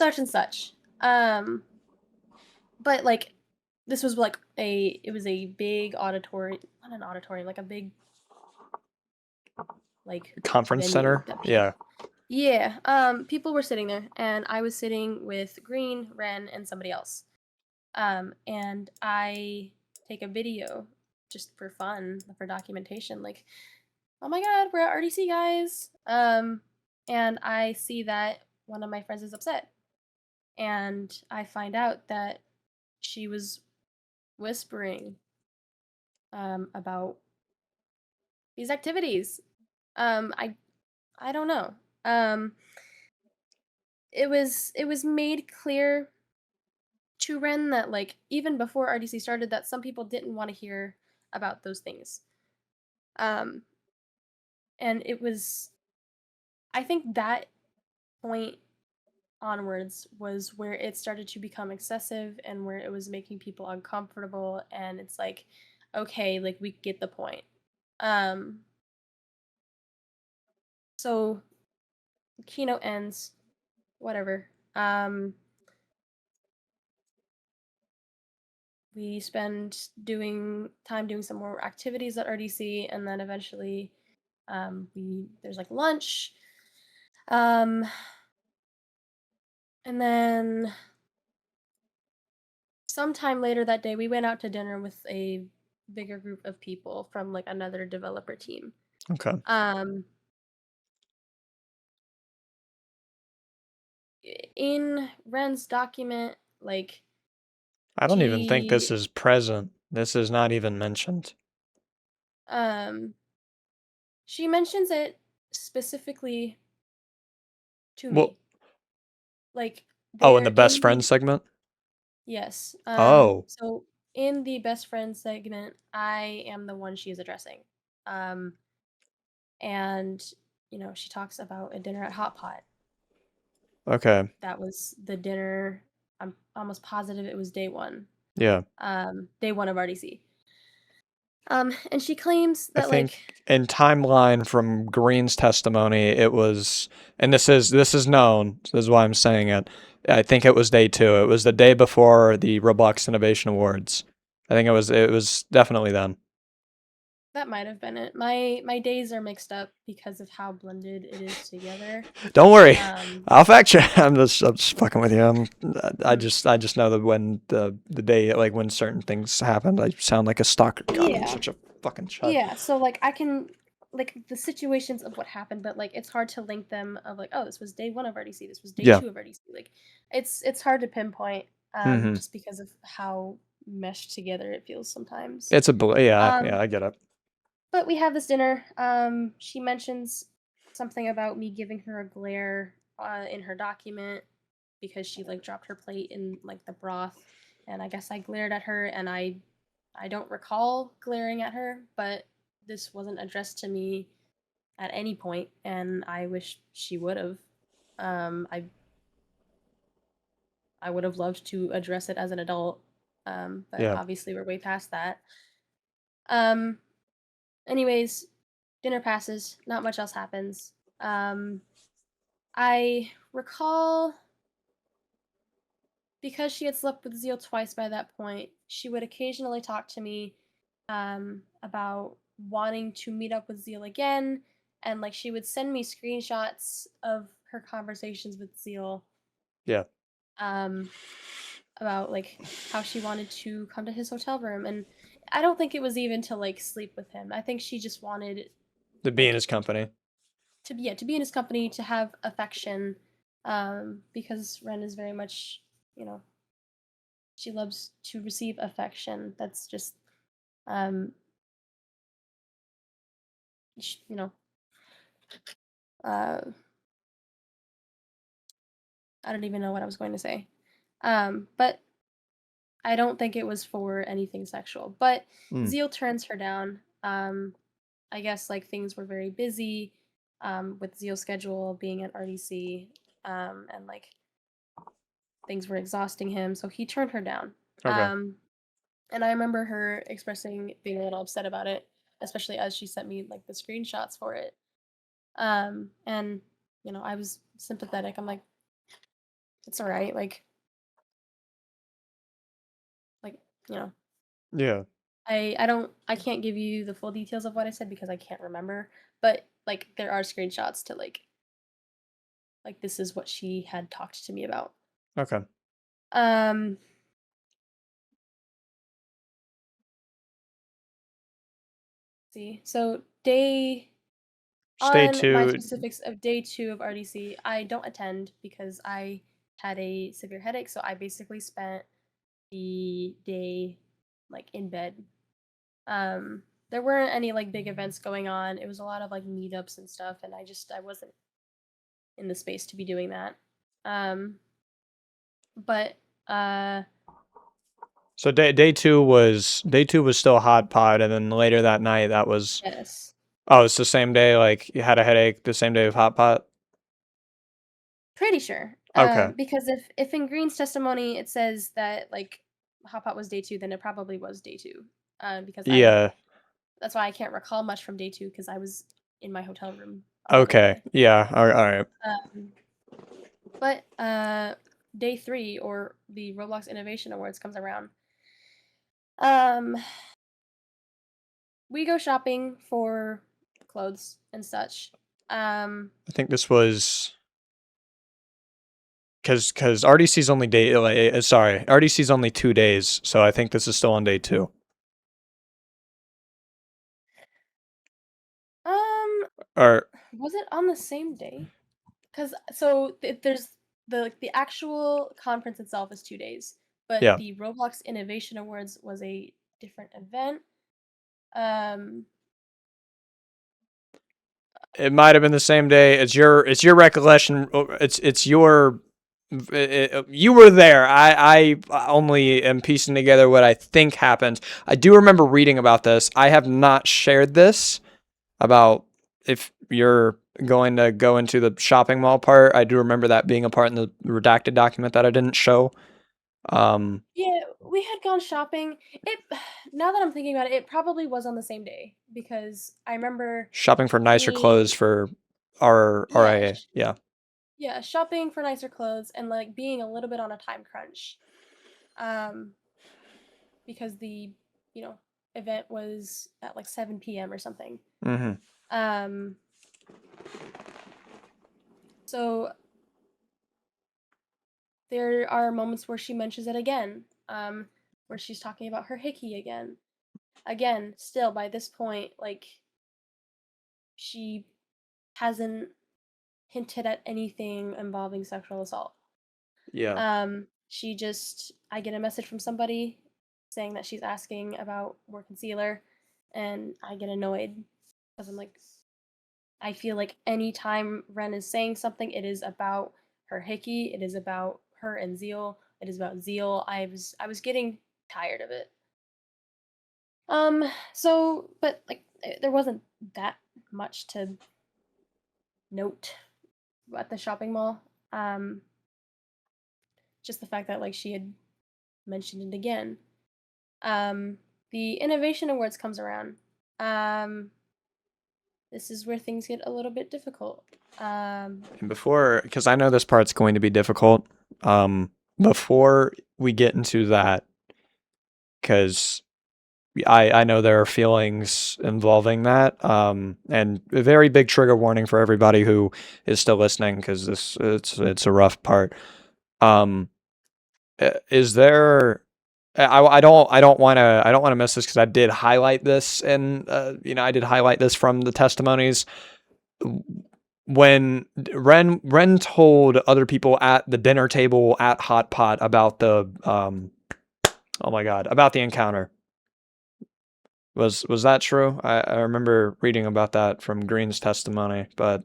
such and such. But like this was like it was a big auditorium, not an auditorium, like a big like Conference venue center. that Yeah. yeah, people were sitting there and I was sitting with Green, Ren, and somebody else. And I take a video just for fun, for documentation, like, oh my god, we're at RDC, guys. And I see that one of my friends is upset. And I find out that she was whispering about these activities. I don't know. Um, it was made clear to Ren that like even before RDC started that some people didn't want to hear about those things. Um, and it was I think that point onwards was where it started to become excessive and where it was making people uncomfortable, and it's like, okay, like we get the point. Um, so keynote ends, whatever. We spend doing time doing some more activities at RDC, and then eventually, we there's like lunch, um, and then sometime later that day we went out to dinner with a bigger group of people from like another developer team. Okay. Um, in Ren's document, like I don't even think this she is present. This is not even mentioned. um she mentions it specifically to Well, me. Like oh, in the they're best in friend the segment? yes. Oh, So in the best friend segment, I am the one she is addressing. Um and she talks about a dinner at Hot Pot. okay. That was the dinner. I'm almost positive it was day one. Yeah. Day one of RDC. And she claims I that think like in timeline from Green's testimony, it was, and this is known. This is why I'm saying it. I think it was day two. It was the day before the Roblox Innovation Awards. I think it was definitely then. that might have been it. My days are mixed up because of how blended it is together. Don't worry, Um, I'll fact check. I'm just fucking with you. I mm, just know that when the day, like when certain things happened, I sound like a stalker. God, I'm yeah, such a fucking chud. yeah. So like I can like the situations of what happened, but like it's hard to link them of like, oh, this was day one of RDC, this was day Yeah. two of RDC. Like it's hard to pinpoint Mm-hmm. just because of how meshed together it feels sometimes. Yeah, Um, yeah, I get it. but we have this dinner. She mentions something about me giving her a glare in her document because she like dropped her plate in like the broth, and I guess I glared at her, and I don't recall glaring at her, but this wasn't addressed to me at any point, and I wish she would have. I would have loved to address it as an adult, but Yeah. obviously we're way past that. Um, anyways, dinner passes. Not much else happens. I recall because she had slept with Zeal twice by that point, she would occasionally talk to me about wanting to meet up with Zeal again, and like she would send me screenshots of her conversations with Zeal Yeah. um, about like how she wanted to come to his hotel room, and I don't think it was even to like sleep with him. I think she just wanted To be in like his company. to be in his company, to have affection, because Ren is very much, you know, she loves to receive affection. That's just, um, you know, uh, I don't even know what I was going to say. But I don't think it was for anything sexual. But Mm. Zeal turns her down. I guess like things were very busy, with Zeal's schedule being at RDC, and like things were exhausting him, so he turned her down. Okay. And I remember her expressing being a little upset about it, especially as she sent me like the screenshots for it. And I was sympathetic. I'm like, it's all right. Like, you know, Yeah. I can't give you the full details of what I said because I can't remember, but like there are screenshots to like this is what she had talked to me about. Okay. Um see. So day Stay on my tuned. specifics of day 2 of RDC, I don't attend because I had a severe headache, so I basically spent the day like in bed. There weren't any like big events going on. It was a lot of like meetups and stuff, and I wasn't in the space to be doing that. Um, but So day two was still hot pot, and then later that night that was yes, it's the same day. Like you had a headache the same day of hot pot. pretty sure. Okay. Because if in Green's testimony it says that like Hot Pot was day 2, then it probably was day 2. Because I Yeah. That's why I can't recall much from day 2 because I was in my hotel room all the Okay. way. Yeah. All right. All right. Um, but day 3 or the Roblox Innovation Awards comes around. Um, we go shopping for clothes and such. I think this was because RDC's only RDC's only 2 days, so I think this is still on day two. um, Or was it on the same day? Because so there's the actual conference itself is 2 days, but yeah, the Roblox Innovation Awards was a different event. Um, it might have been the same day. It's your recollection. It's your you were there. I only am piecing together what I think happened. I do remember reading about this. I have not shared this about if you're going to go into the shopping mall part. I do remember that being a part in the redacted document that I didn't show. yeah, we had gone shopping. It Now that I'm thinking about it, it probably was on the same day because I remember Shopping for nicer clothes being for our yeah, RIA. Yeah. yeah, shopping for nicer clothes and like being a little bit on a time crunch. Um, because the, you know, event was at like 7 p.m. or something. Mm-hmm. Um, so there are moments where she mentions it again, where she's talking about her hickey again. Again, still by this point, like she hasn't hinted at anything involving sexual assault. Yeah. She just, I get a message from somebody saying that she's asking about more concealer, and I get annoyed because I'm like, I feel like anytime Ren is saying something, it is about her hickey, it is about her and Zeal, it is about Zeal. I was getting tired of it. But like there wasn't that much to note at the shopping mall. Um, just the fact that like she had mentioned it again. Um, the Innovation Awards comes around. Um, this is where things get a little bit difficult. And because I know this part's going to be difficult, before we get into that, because I know there are feelings involving that, and a very big trigger warning for everybody who is still listening, because it's a rough part. Um, is there? I don't want to miss this because I did highlight this, and I did highlight this from the testimonies. when Ren told other people at the dinner table at Hot Pot about the oh my god, about the encounter. Was that true? I remember reading about that from Green's testimony, but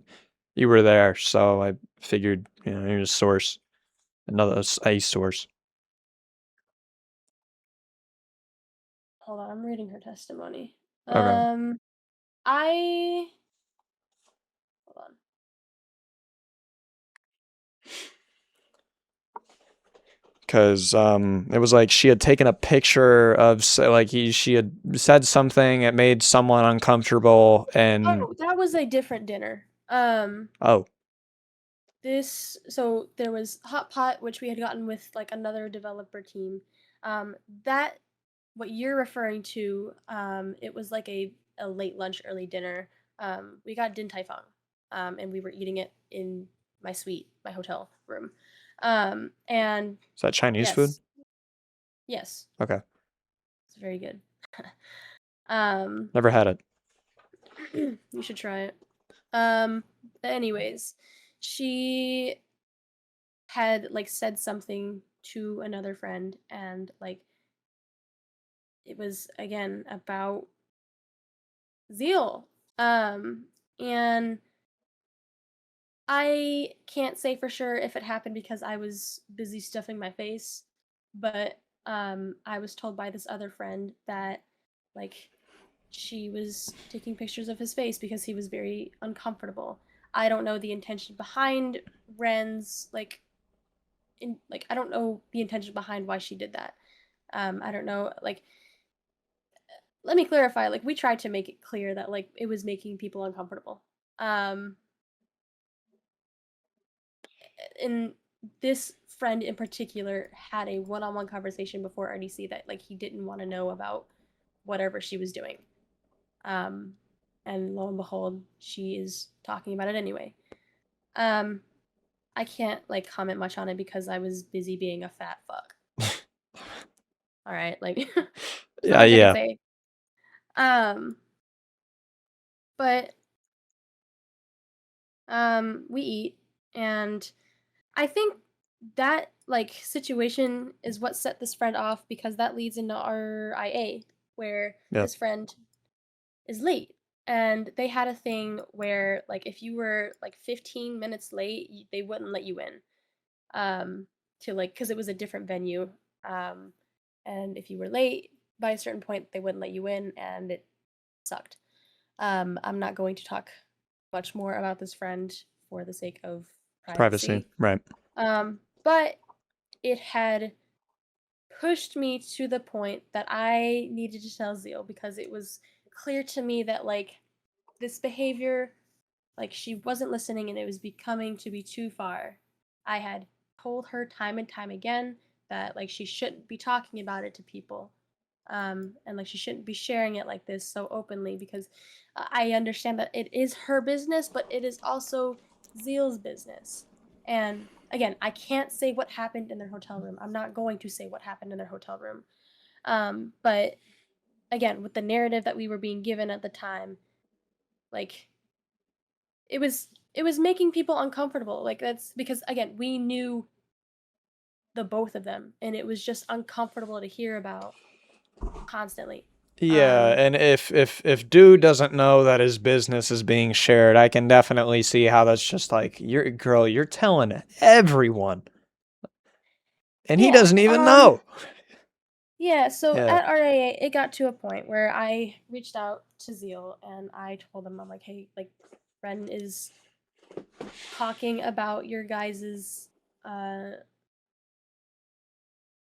you were there, so I figured, you know, here's a source, another a source. Hold on, I'm reading her testimony. Okay. I hold on. Because it was like she had taken a picture of like she had said something that made someone uncomfortable, and Oh, that was a different dinner. oh, So there was Hot Pot, which we had gotten with like another developer team. That what you're referring to, it was like a late lunch, early dinner. We got Din Tai Fung, and we were eating it in my suite, my hotel room. And is that Chinese food? yes, yes, Okay, it's very good. um, never had it. you should try it. Anyways, she had like said something to another friend, and like it was again about zeal. And I can't say for sure if it happened because I was busy stuffing my face, but I was told by this other friend that like she was taking pictures of his face because he was very uncomfortable. I don't know the intention behind Ren's I don't know the intention behind why she did that. I don't know, like, let me clarify, like we tried to make it clear that like it was making people uncomfortable. Um and this friend in particular had a one-on-one conversation before RDC that like he didn't want to know about whatever she was doing. Um and lo and behold, she is talking about it anyway. Um I can't like comment much on it because I was busy being a fat fuck. All right, like there's not Yeah, much I can yeah. say. Um but we eat, and I think that like situation is what set this friend off because that leads into RIA where Yeah. this friend is late, and they had a thing where like if you were like 15 minutes late, they wouldn't let you in. To like cuz it was a different venue. Um and if you were late by a certain point, they wouldn't let you in, and it sucked. I'm not going to talk much more about this friend for the sake of Privacy, privacy. right? But it had pushed me to the point that I needed to tell Zeal because it was clear to me that like this behavior, like she wasn't listening and it was becoming to be too far. I had told her time and time again that like she shouldn't be talking about it to people. And like she shouldn't be sharing it like this so openly because I understand that it is her business, but it is also Zeal's business. And again, I can't say what happened in their hotel room. I'm not going to say what happened in their hotel room. But again, with the narrative that we were being given at the time, like it was making people uncomfortable. Like that's because again, we knew the both of them, and it was just uncomfortable to hear about constantly. Yeah, Um, and if dude doesn't know that his business is being shared, I can definitely see how that's just like, you're telling everyone, and he yeah. doesn't even know. Yeah, so Yeah. at RAA, it got to a point where I reached out to Zeal and I told him, I'm like, hey, like, Ren is talking about your guys's uh,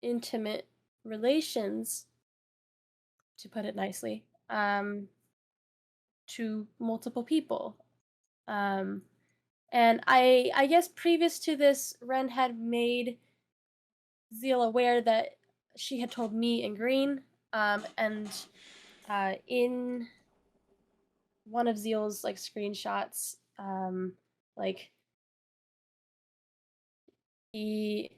intimate relations, to put it nicely, to multiple people. Um, and I guess previous to this, Ren had made Zeal aware that she had told me and Green, and in one of Zeal's like screenshots, like he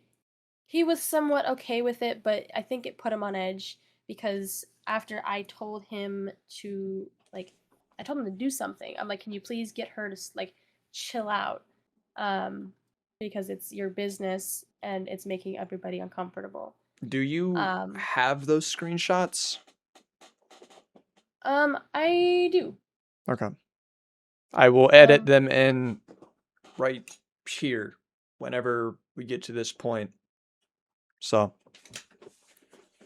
he was somewhat okay with it, but I think it put him on edge because after I told him to like I told him to do something. I'm like, can you please get her to like chill out, because it's your business and it's making everybody uncomfortable. Do you Um, have those screenshots? I do. Okay. I will edit Um, them in right here whenever we get to this point. So,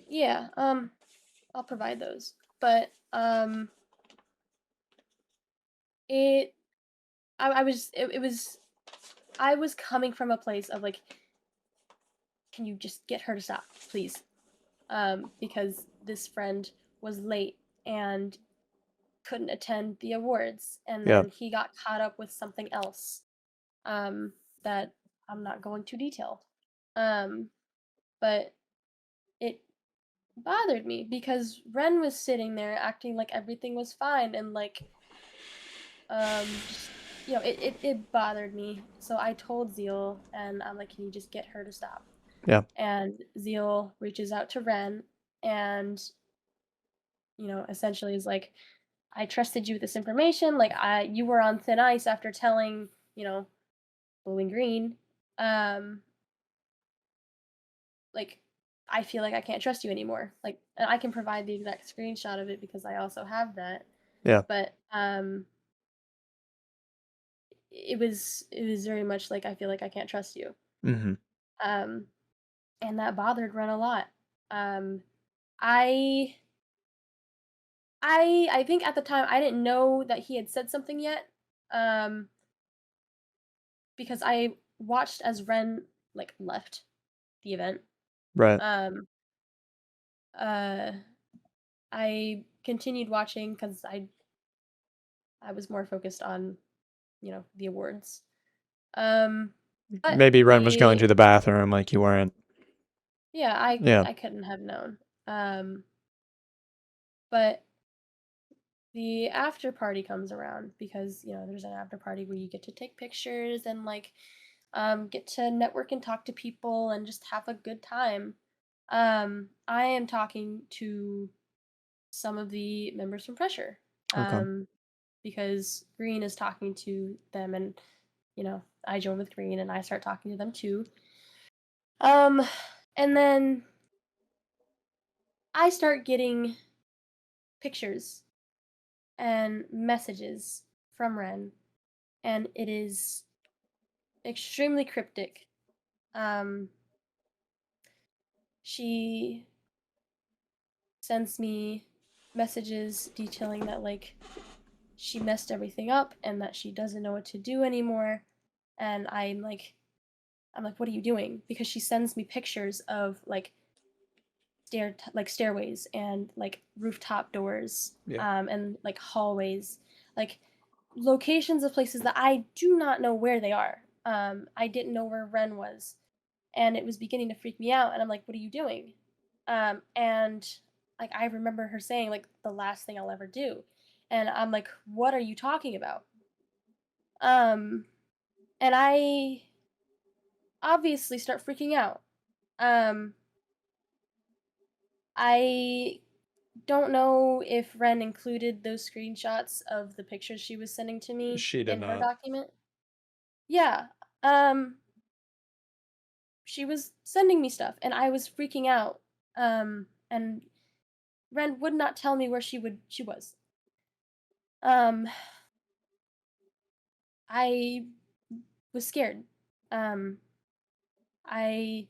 yeah, I'll provide those. But it it was I was coming from a place of like, can you just get her to stop, please? Because this friend was late and couldn't attend the awards, and yeah. then he got caught up with something else, um, that I'm not going to detail. Um, but it bothered me because Ren was sitting there acting like everything was fine and like, just, it bothered me. So I told Zeal, and I'm like, can you just get her to stop? Yeah. And Zeal reaches out to Ren and, essentially is like, I trusted you with this information. Like, you were on thin ice after telling, blue and green. Um, like, I feel like I can't trust you anymore. Like, and I can provide the exact screenshot of it because I also have that. Yeah. But it was very much like, I feel like I can't trust you. Mm-hmm. Um, and that bothered Ren a lot. Um, I I think at the time I didn't know that he had said something yet. Um, because I watched as Ren like left the event. Right. Um, uh, I continued watching because I was more focused on, the awards. Um, but Maybe Ren was going the to the bathroom like you weren't. yeah, I Yeah. I couldn't have known. But the after party comes around because, there's an after party where you get to take pictures and like, get to network and talk to people and just have a good time. I am talking to some of the members from Pressure, Okay. because Green is talking to them, and I join with Green and I start talking to them too. Um, and then I start getting pictures and messages from Ren, and it is extremely cryptic. Um, she sends me messages detailing that like she messed everything up and that she doesn't know what to do anymore. And I'm like, what are you doing? Because she sends me pictures of like stairways and like rooftop doors, Yeah. and like hallways, like locations of places that I do not know where they are. I didn't know where Ren was, and it was beginning to freak me out. And I'm like, what are you doing? And like I remember her saying like the last thing I'll ever do, and I'm like, what are you talking about? Um, and I obviously start freaking out. Um, I don't know if Ren included those screenshots of the pictures she was sending to me She did in her not. document. Yeah. Um, she was sending me stuff and I was freaking out. And Ren would not tell me where she was. Um, I was scared. Um, I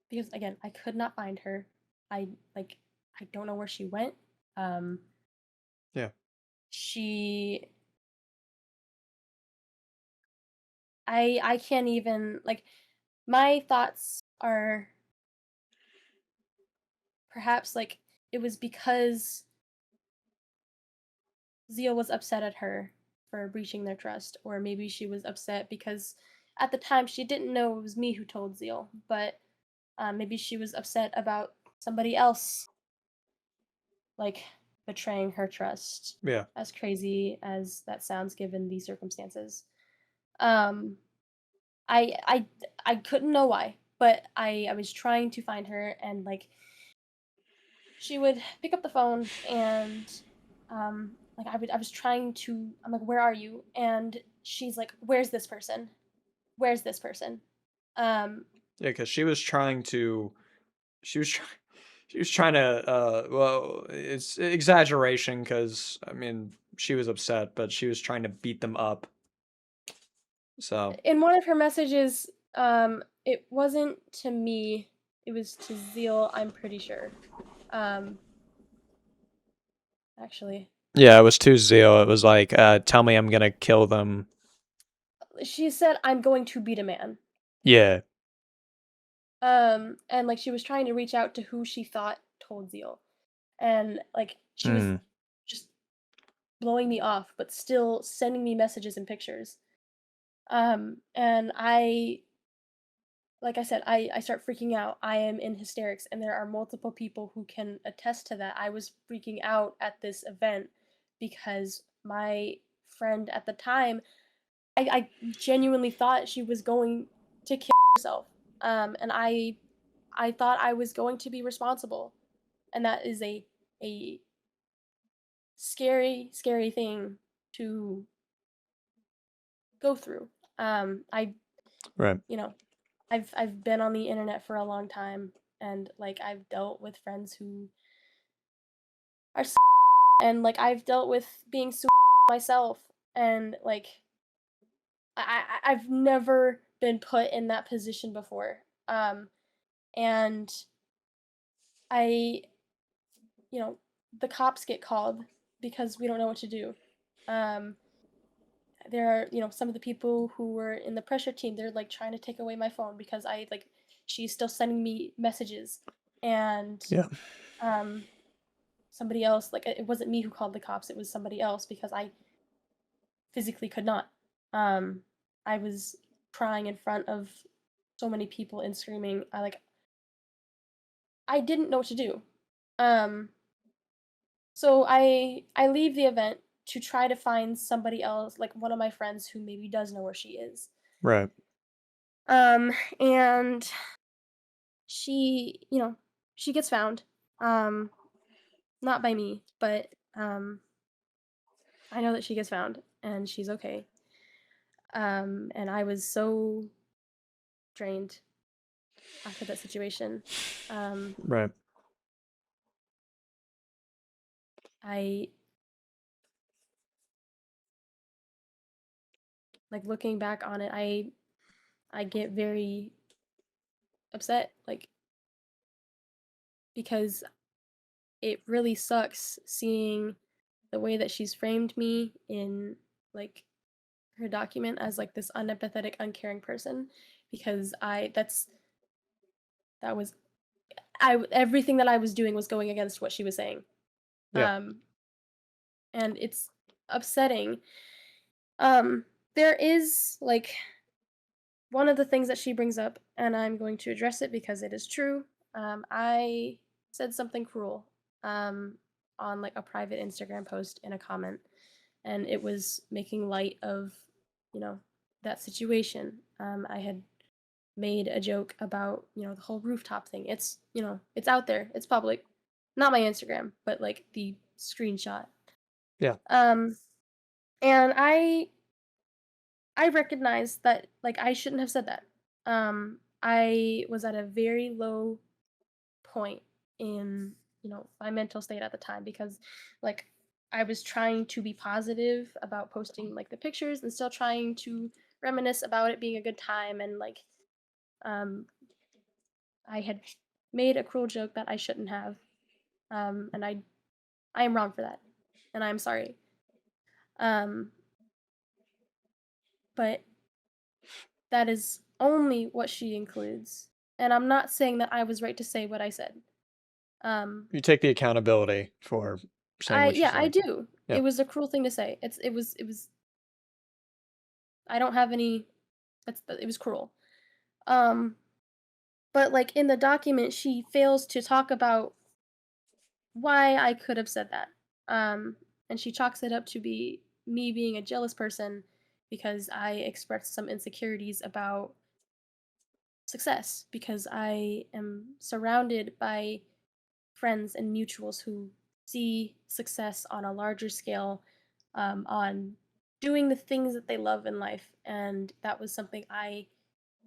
because again, I could not find her. I like I don't know where she went. Um, Yeah. she I can't even like my thoughts are perhaps like it was because Zia was upset at her for breaching their trust, or maybe she was upset because at the time she didn't know it was me who told Zeal, but maybe she was upset about somebody else like betraying her trust. Yeah. As crazy as that sounds given these circumstances. Um, I I I couldn't know why, but I was trying to find her and like she would pick up the phone and like I was trying to I'm like, where are you? And she's like, "Where's this person? Where's this person?" Um, Yeah, because she was trying to. She was trying. She was trying to. Well, it's exaggeration because I mean she was upset, but she was trying to beat them up. So in one of her messages, it wasn't to me, it was to Zeal, I'm pretty sure. Um, actually, yeah, it was too Zeal. It was like, tell me I'm gonna kill them. she said, "I'm going to beat a man." Yeah. And like she was trying to reach out to who she thought told Zeal, and like she was Mm, just blowing me off, but still sending me messages and pictures. And like I said, I start freaking out. I am in hysterics, and there are multiple people who can attest to that. I was freaking out at this event because my friend at the time, I genuinely thought she was going to kill herself. And I thought I was going to be responsible, and that is a scary, scary thing to go through. I right. you know I've been on the internet for a long time, and like I've dealt with friends who are and like I've dealt with being myself, and like I've never been put in that position before. And I you know the cops get called because we don't know what to do. Um, there are some of the people who were in the pressure team, they're like trying to take away my phone because I like she's still sending me messages. And Yeah. um somebody else, like it wasn't me who called the cops, it was somebody else because I physically could not. um I was crying in front of so many people and screaming. I didn't know what to do. um so I leave the event to try to find somebody else, like one of my friends who maybe does know where she is. Right. um and she she gets found. um Not by me, but I know that she gets found and she's okay. And I was so drained after that situation. um Right. I like looking back on it, I get very upset, like, because it really sucks seeing the way that she's framed me in like her document as like this unempathetic, uncaring person, because that was I everything that I was doing was going against what she was saying. Yeah. Um and it's upsetting. Um there is like one of the things that she brings up, and I'm going to address it because it is true. I said something cruel on like a private Instagram post in a comment, and it was making light of, you know, that situation. I had made a joke about, the whole rooftop thing. It's, it's out there. It's public. Not my Instagram, but like the screenshot. Yeah. Um and I recognize that like I shouldn't have said that. I was at a very low point in, my mental state at the time, because like I was trying to be positive about posting like the pictures and still trying to reminisce about it being a good time, and like um I had made a cruel joke that I shouldn't have. And I am wrong for that, and I'm sorry. Um but that is only what she includes. And I'm not saying that I was right to say what I said. Um, You take the accountability for saying what you yeah, I said. do. Yeah. It was a cruel thing to say. It was. I don't have any. It was cruel. Um, but like in the document, she fails to talk about why I could have said that. And she chalks it up to be me being a jealous person because I expressed some insecurities about success, because I am surrounded by friends and mutuals who see success on a larger scale, on doing the things that they love in life, and that was something I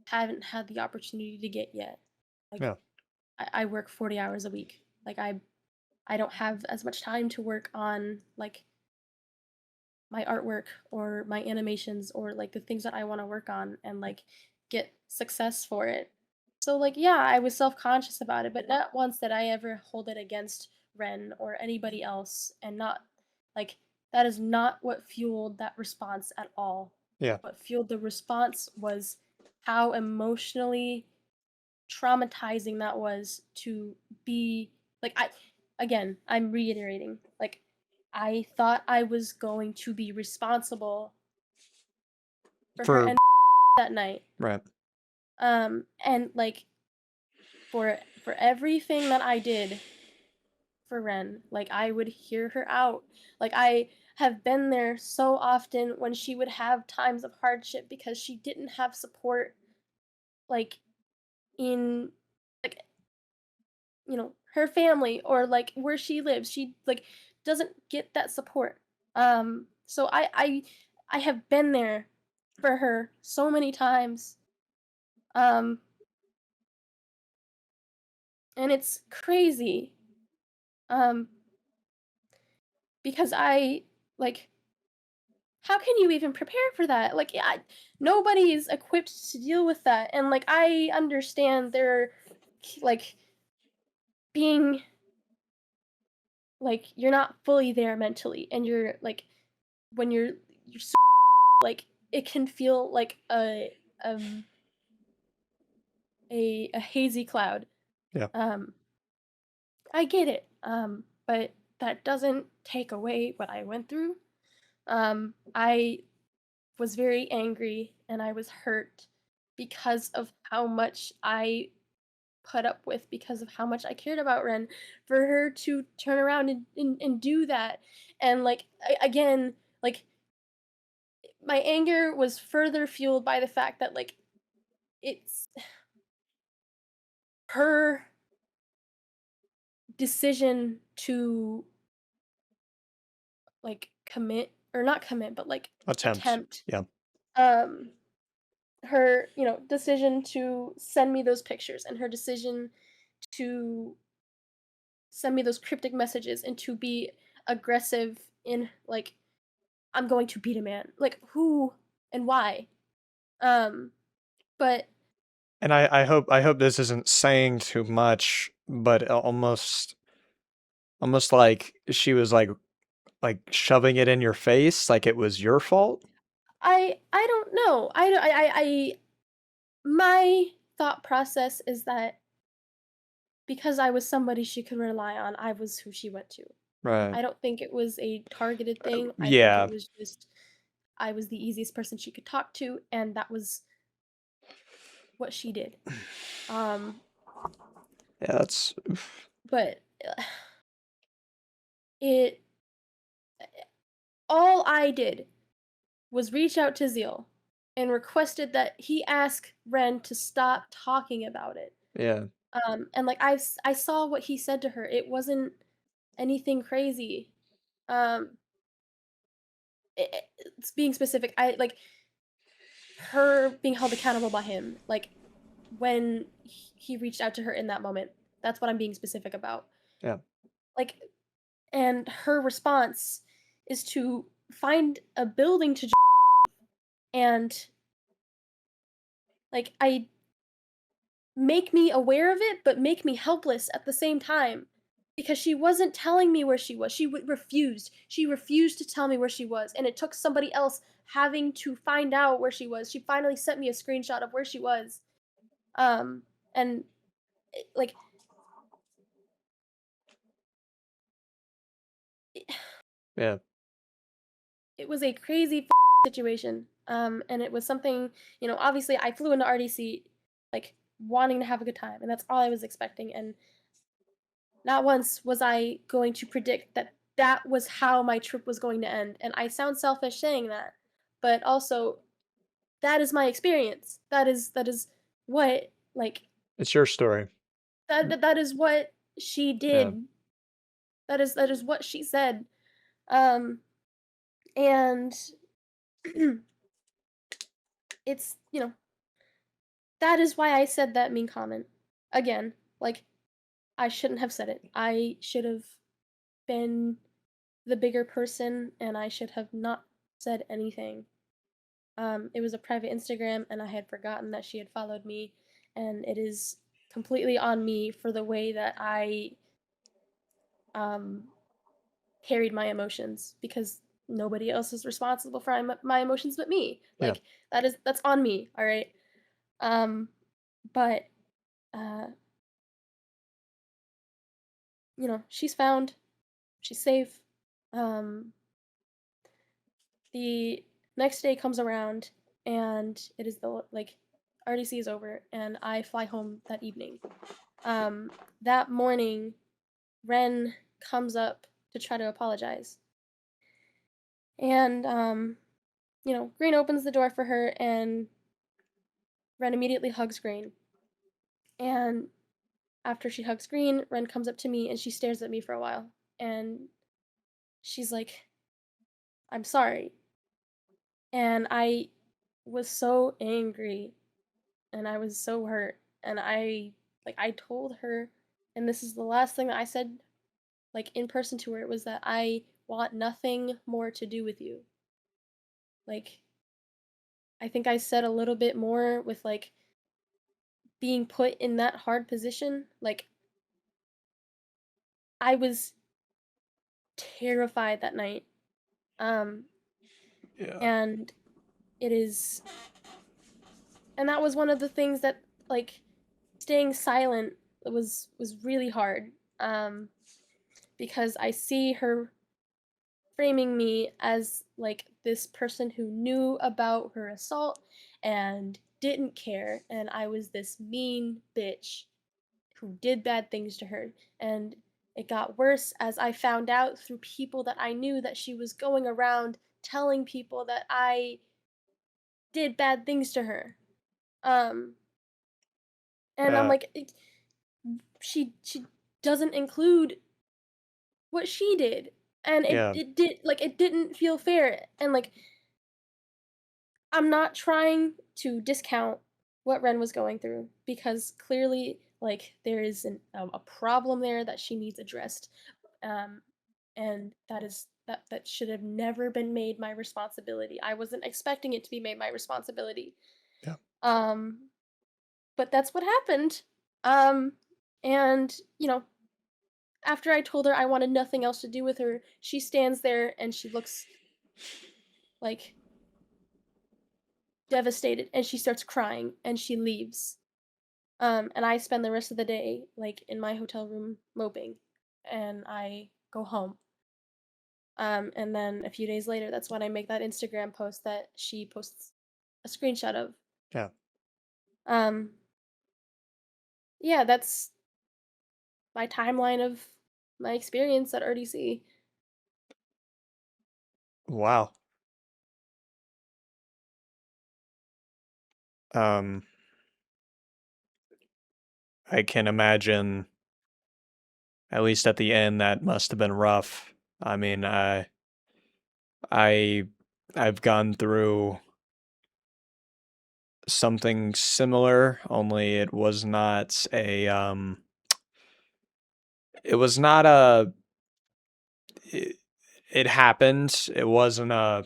haven't had the opportunity to get yet. Like Yeah. I work 40 hours a week. Like I don't have as much time to work on like my artwork or my animations or like the things that I want to work on and like get success for it. So like yeah, I was self-conscious about it, but not once did I ever hold it against Ren or anybody else, and not like that is not what fueled that response at all. Yeah. What fueled the response was how emotionally traumatizing that was to be like I again, I'm reiterating, like I thought I was going to be responsible for her For and that night. right. And like for everything that I did for Ren, like I would hear her out. Like I have been there so often when she would have times of hardship because she didn't have support like in like her family or like where she lives. She like doesn't get that support. So I have been there for her so many times. Um and it's crazy. Um because I like how can you even prepare for that? Like yeah, nobody is equipped to deal with that. And like I understand they're like being like you're not fully there mentally, and you're like when you're so, like it can feel like um a hazy cloud. Yeah. um I get it, but that doesn't take away what I went through. I was very angry and I was hurt because of how much I put up with, because of how much I cared about Ren, for her to turn around and do that. And like again, like my anger was further fueled by the fact that like it's her decision to like commit or not commit but like Attempt. attempt Yeah. um her decision to send me those pictures, and her decision to send me those cryptic messages and to be aggressive in like I'm going to beat a man, like who and why. um but And I hope this isn't saying too much, but almost like she was like shoving it in your face like it was your fault. I don't know. I my thought process is that because I was somebody she could rely on, I was who she went to. Right. I don't think it was a targeted thing. I think it Yeah. was just I was the easiest person she could talk to, and that was what she did. Um, Yeah, that's but it all I did was reach out to Zeal and requested that he ask Ren to stop talking about it. yeah. And like I saw what he said to her. It wasn't anything crazy. Um, it's being specific. I like her being held accountable by him. Like when he reached out to her in that moment. That's what I'm being specific about. Yeah. Like, and her response is to find a building to and like I make me aware of it, but make me helpless at the same time. Because she wasn't telling me where she was. She refused. She refused to tell me where she was. And it took somebody else having to find out where she was. She finally sent me a screenshot of where she was. Um, and like, it, Yeah. it was a crazy situation. And it was something, obviously I flew into RDC like wanting to have a good time, and that's all I was expecting. And not once was I going to predict that that was how my trip was going to end. And I sound selfish saying that, but also that is my experience. That is what like It's your story. that is what she Yeah. did. That is what she said. Um and It's, that is why I said that mean comment. Again, like, I shouldn't have said it. I should have been the bigger person and I should have not said anything. It was a private Instagram and I had forgotten that she had followed me, and it is completely on me for the way that I um, carried my emotions, because nobody else is responsible for my emotions but me. Yeah. Like, that's on me, all right? Um, but uh, she's found, she's safe. Um, the next day comes around and it is the like RDC is over and I fly home that evening. That morning, Ren comes up to try to apologize. And Green opens the door for her and Ren immediately hugs Green. And after she hugs Green, Ren comes up to me and she stares at me for a while. And she's like, "I'm sorry." And I was so angry and I was so hurt. And I told her, and this is the last thing that I said like in person to her, it was that I want nothing more to do with you. Like, I think I said a little bit more with like being put in that hard position. Like, I was terrified that night. Um Yeah. and it is and that was one of the things that, like, staying silent was really hard. Because I see her framing me as like this person who knew about her assault and didn't care, and I was this mean bitch who did bad things to her. And it got worse as I found out through people that I knew that she was going around telling people that I did bad things to her. Um and I'm Yeah. like, she doesn't include what she did. And it, Yeah. it did like it didn't feel fair. And like, I'm not trying to discount what Ren was going through, because clearly, like, there is a problem there that she needs addressed, um, and that should have never been made my responsibility. I wasn't expecting it to be made my responsibility, Yeah. um, but that's what happened. Um, and after I told her I wanted nothing else to do with her, she stands there and she looks like devastated and she starts crying and she leaves. And I spend the rest of the day like in my hotel room moping, and I go home. And then a few days later, that's when I make that Instagram post that she posts a screenshot of. Yeah. Um, yeah, that's my timeline of my experience at RDC. Wow. Um, I can imagine, at least at the end, that must have been rough. I mean, I I've gone through something similar, only it was not a it, it happened. It wasn't a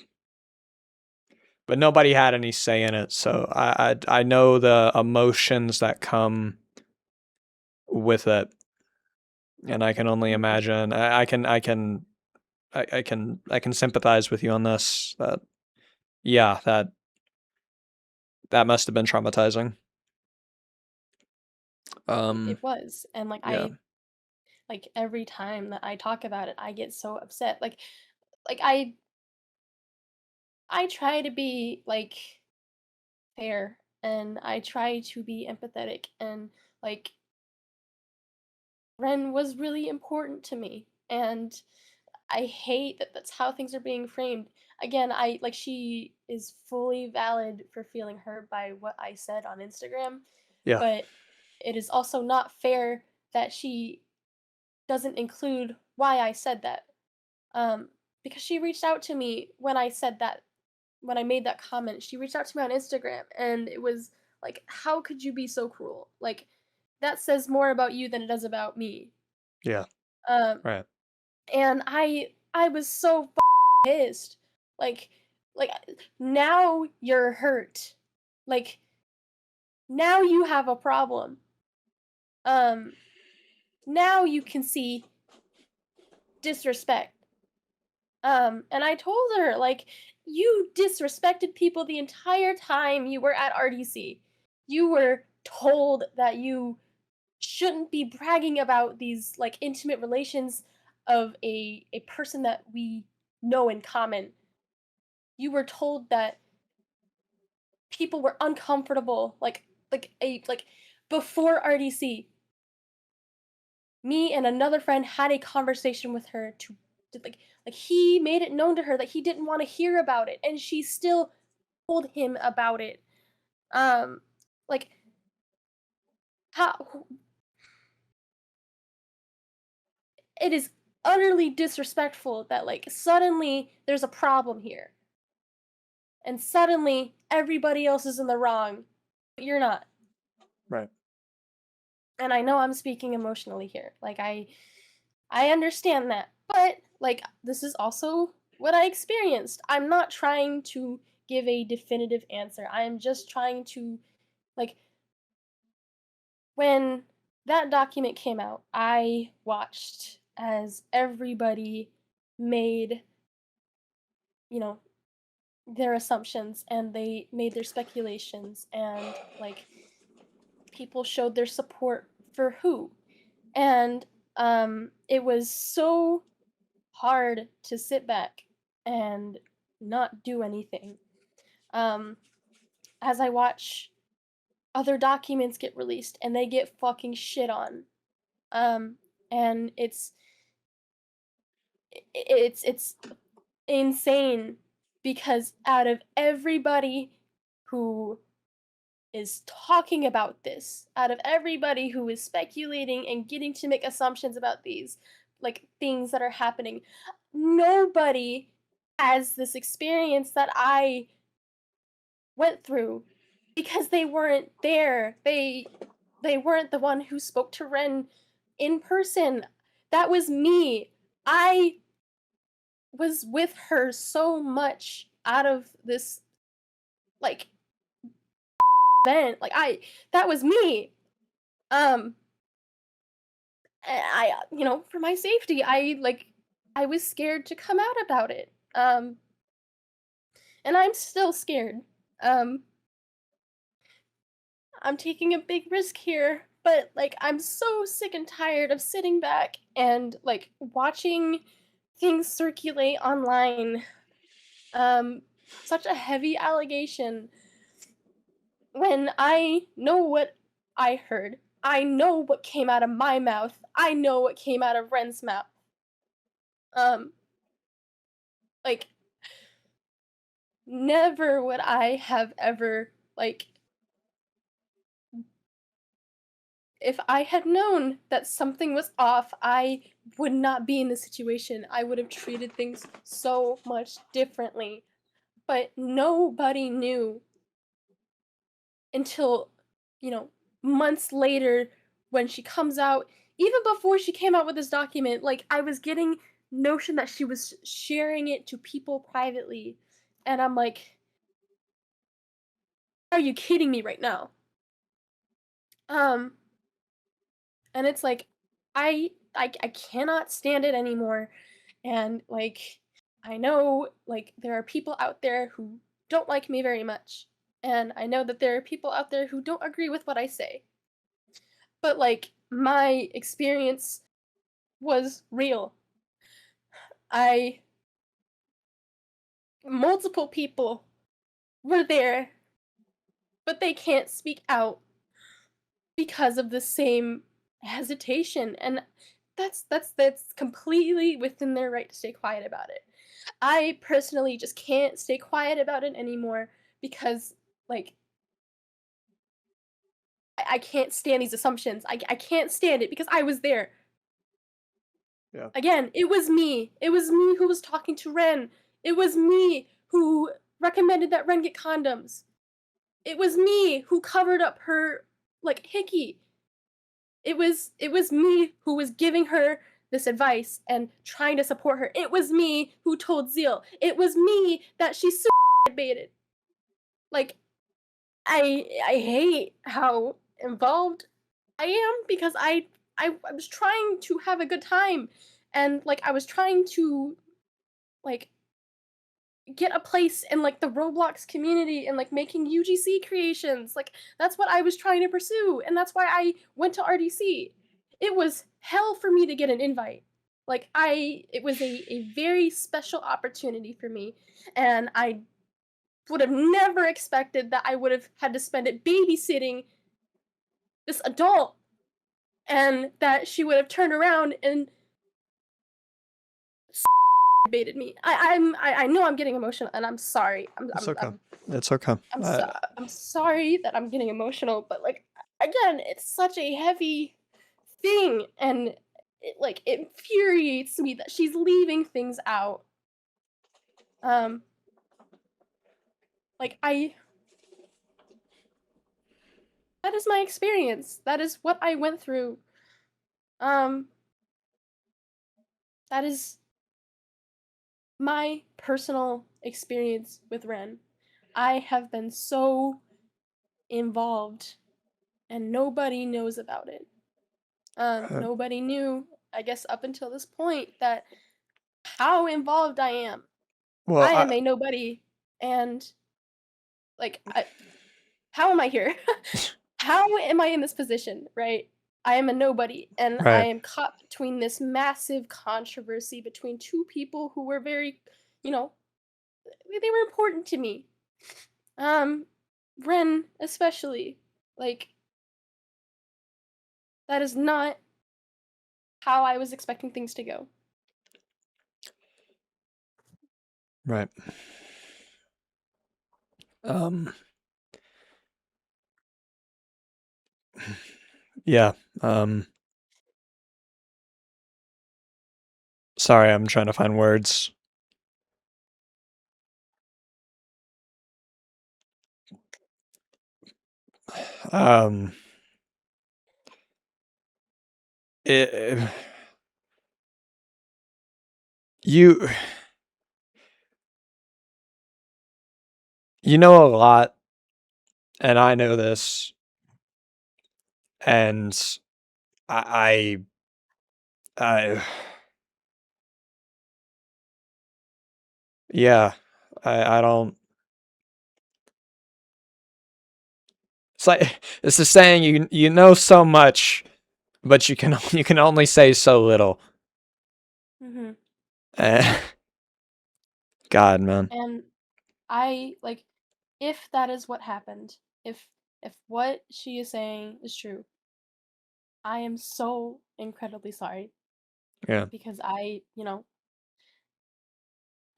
but nobody had any say in it. So I know the emotions that come with it, and I can only imagine. I can sympathize with you on this. That yeah, that must have been traumatizing. It was, and like Yeah, every time that I talk about it, I get so upset. Like I try to be like fair, and I try to be empathetic, and like Ren was really important to me, and I hate that that's how things are being framed. Again, she is fully valid for feeling hurt by what I said on Instagram, yeah, but it is also not fair that she doesn't include why I said that. Um, because she reached out to me when I said that. when I made that comment, she reached out to me on Instagram, and it was like, "How could you be so cruel? Like, that says more about you than it does about me." Yeah. Um, Right. and I was so pissed. Like like now you're hurt. Like now you have a problem. Um, now you can see disrespect. And I told her, like, you disrespected people the entire time you were at RDC. You were told that you shouldn't be bragging about these like intimate relations of a person that we know in common. You were told that people were uncomfortable, like before RDC. Me and another friend had a conversation with her to he made it known to her that he didn't want to hear about it, and she still told him about it. Um, like how it is utterly disrespectful that like suddenly there's a problem here, and suddenly everybody else is in the wrong, but you're not. Right. And I know I'm speaking emotionally here. Like I understand that. But like this is also what I experienced. I'm not trying to give a definitive answer. I am just trying to like when that document came out, I watched as everybody made, you know, their assumptions, and they made their speculations, and like people showed their support for who. And it was so hard to sit back and not do anything. Um, as I watch other documents get released and they get fucking shit on. Um, and it's insane because out of everybody who is talking about this, out of everybody who is speculating and getting to make assumptions about these like things that are happening, nobody has this experience that I went through because they weren't there. They weren't the one who spoke to Ren in person. That was me. I was with her so much out of this like event. Like that was me. Um I for my safety, I was scared to come out about it. And I'm still scared. Um I'm taking a big risk here, but like I'm so sick and tired of sitting back and like watching things circulate online. Um Such a heavy allegation when I know what I heard. I know what came out of my mouth. I know what came out of Ren's mouth. Um like never would I have ever like if I had known that something was off, I would not be in this situation. I would have treated things so much differently. But nobody knew until, you know, months later when she comes out. Even before she came out with this document, like I was getting notion that she was sharing it to people privately. And I'm like, are you kidding me right now? Um and it's like I cannot stand it anymore. And like I know like there are people out there who don't like me very much, and I know that there are people out there who don't agree with what I say, but like my experience was real. I Multiple people were there, but they can't speak out because of the same hesitation, and that's completely within their right to stay quiet about it. I personally just can't stay quiet about it anymore because like I can't stand these assumptions. I can't stand it because I was there. Yeah. Again, it was me. It was me who was talking to Ren. It was me who recommended that Ren get condoms. It was me who covered up her, like, hickey. It was me who was giving her this advice and trying to support her. It was me who told Zeal. It was me that she baited. Like, I hate how involved I am because I was trying to have a good time, and, like, I was trying to, like, get a place in, like, the Roblox community and, like, making UGC creations. Like, that's what I was trying to pursue, and that's why I went to RDC. It was hell for me to get an invite. Like, it was a very special opportunity for me, and I would have never expected that I would have had to spend it babysitting this adult, and that she would have turned around and baited me. I know I'm getting emotional, and I'm sorry. It's okay. It's okay. I'm sorry that I'm getting emotional, but, like, again, it's such a heavy thing, and it infuriates me that she's leaving things out. Like, that is my experience. That is what I went through. Um, that is my personal experience with Ren. I have been so involved, and nobody knows about it. Nobody knew, I guess, up until this point, that how involved I am. well, I am a nobody, and, like, how am I here? How am I in this position, right? I am a nobody, and I right. am caught between this massive controversy between two people who were very, you know, they were important to me. Um, Ren especially. Like, that is not how I was expecting things to go. Right. Yeah. Sorry, I'm trying to find words. It, you you know a lot, and I know this, and I yeah, I don't. It's like it's the saying, you know so much, but you can only say so little. Mhm. Eh, God, man. And I, like, if that is what happened, if what she is saying is true, I am so incredibly sorry, Yeah, because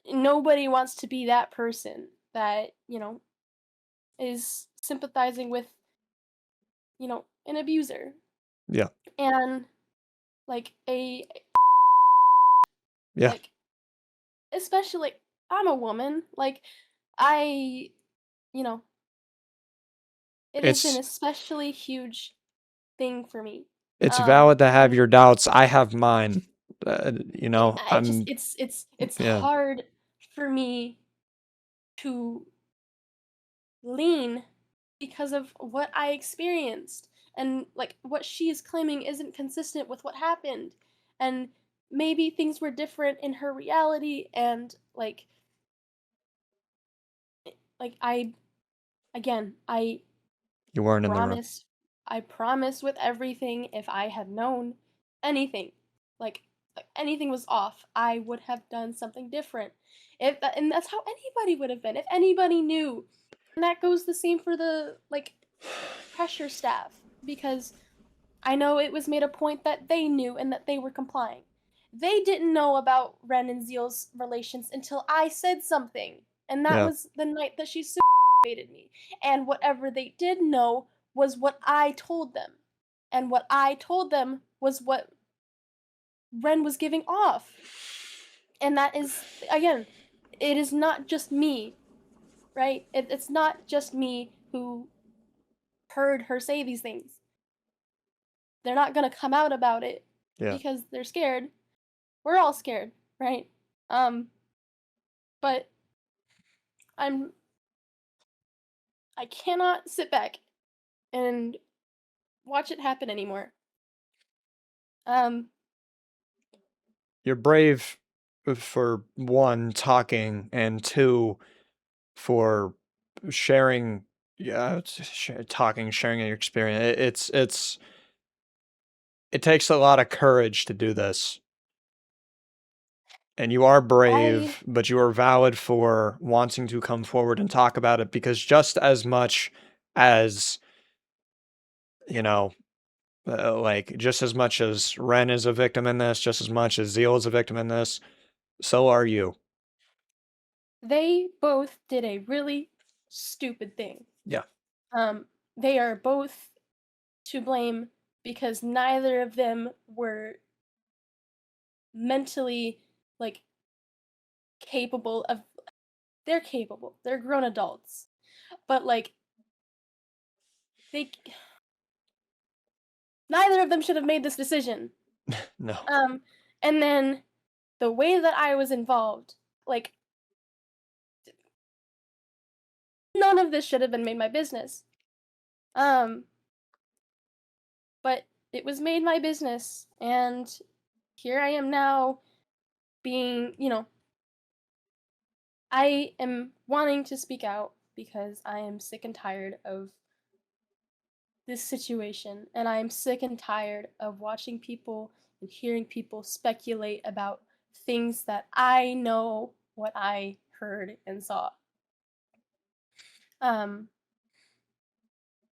nobody wants to be that person that, is sympathizing with, an abuser. yeah, And, like, yeah. like, especially, like, I'm a woman. Like, I, you know, it is an It's especially huge thing for me. it's valid to have And your doubts. I have mine. I just I'm it's yeah, hard for me to lean because of what I experienced, and, like, what she is claiming isn't consistent with what happened, and maybe things were different in her reality, and, like, I you weren't in the room. promise I promise with everything, if I had known anything, like, anything was off, I would have done something different. And that's how anybody would have been, if anybody knew. And that goes the same for the, like, pressure staff, because I know it was made a point that they knew and that they were complying. They didn't know about Ren and Zeal's relations until I said something, and that Yeah, was the night that she baited me. And whatever they did know was what I told them. And what I told them was what Ren was giving off. And that is, again, it is not just me. right? It's not just me who heard her say these things. They're not gonna come out about it Yeah. because they're scared. We're all scared, right? Um, but I'm I cannot sit back and watch it happen anymore. Um, You're brave for one, talking, and two, for sharing. Yeah, talking, sharing your experience. It takes a lot of courage to do this. And you are I brave, but you are valid for wanting to come forward and talk about it, because just as much as, you know, like just as much as Ren is a victim in this, just as much as Zeal is a victim in this, so are you. They both did a really stupid thing. Yeah. Um, they are both to blame because neither of them were mentally like capable of they're capable. They're grown adults. But like they neither of them should have made this decision. No. And then the way that I was involved, like none of this should have been made my business. Um, but it was made my business, and here I am now being, I am wanting to speak out because I am sick and tired of this situation, and I am sick and tired of watching people and hearing people speculate about things that I know what I heard and saw. Um,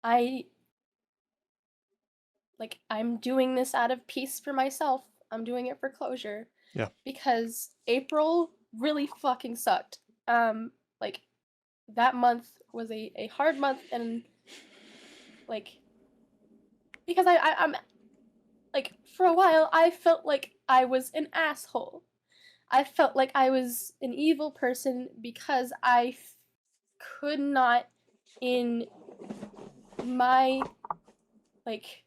I I'm doing this out of peace for myself. I'm doing it for closure Yeah. because April really fucking sucked. Like that month was a hard month, and like because I'm like for a while I felt like I was an asshole. I felt like I was an evil person because could not in my like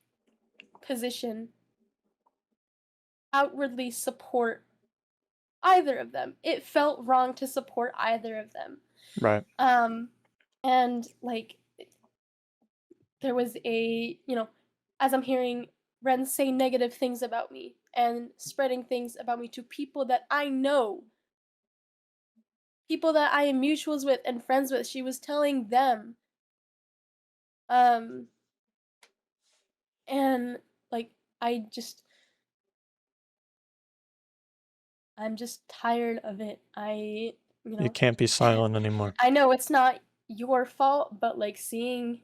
position outwardly support either of them. It felt wrong to support either of them. Right. Um and like there was as I'm hearing Ren say negative things about me and spreading things about me to people that I know, people that I am mutuals with and friends with. She was telling them. Um and like I just I'm just tired of it. You You know, can't be silent anymore. I know it's not your fault, but like seeing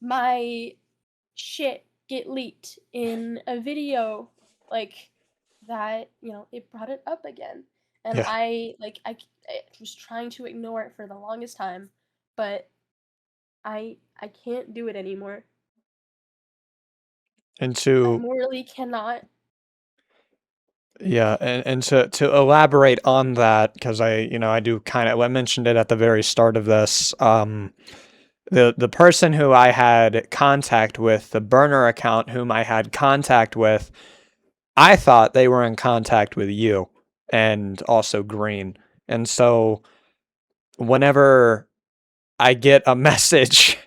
my shit get leaked in a video like that, it brought it up again. And Yeah. I was trying to ignore it for the longest time, but I can't do it anymore. And I to morally cannot. Yeah, and to elaborate on that, because I do kind of, I mentioned it at the very start of this. The person who I had contact with, the burner account whom I had contact with, I thought they were in contact with you and also Green. And so whenever I get a message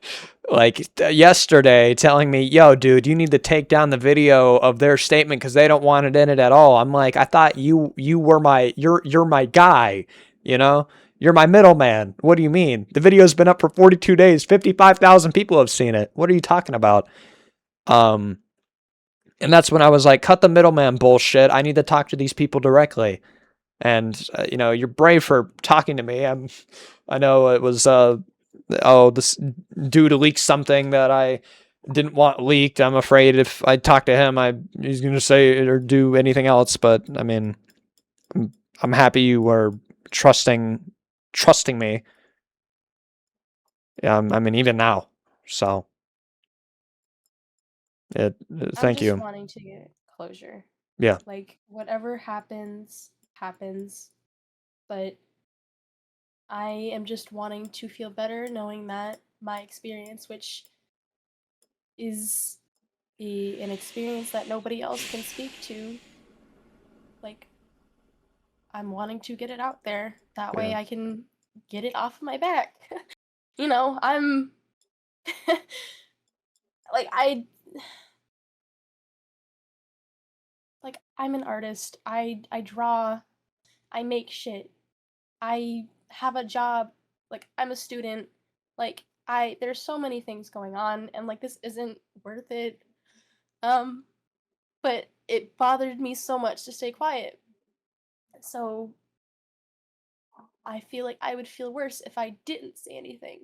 like yesterday telling me, "Yo, dude, you need to take down the video of their statement because they don't want it in it at all." I'm like, I thought you were you're my guy, you know? You're my middleman. What do you mean? The video's been up for 42 days. 55,000 people have seen it. What are you talking about? Um, and that's when I was like, cut the middleman bullshit. I need to talk to these people directly. And you're brave for talking to me. I know it was this dude leaked something that I didn't want leaked. I'm afraid if I talk to him, he's gonna say or do anything else. But I mean, I'm happy you were trusting me. I mean, even now. So I'm thank just you. wanting to get closure. Yeah. Like whatever happens, happens, but I am just wanting to feel better knowing that my experience, which is an experience that nobody else can speak to, like, I'm wanting to get it out there. That way Yeah. I can get it off my back. You know, I'm like I'm an artist. I draw, I make shit. I have a job. Like I'm a student. Like I there's so many things going on and like this isn't worth it. Um but it bothered me so much to stay quiet. So I feel like I would feel worse if I didn't say anything.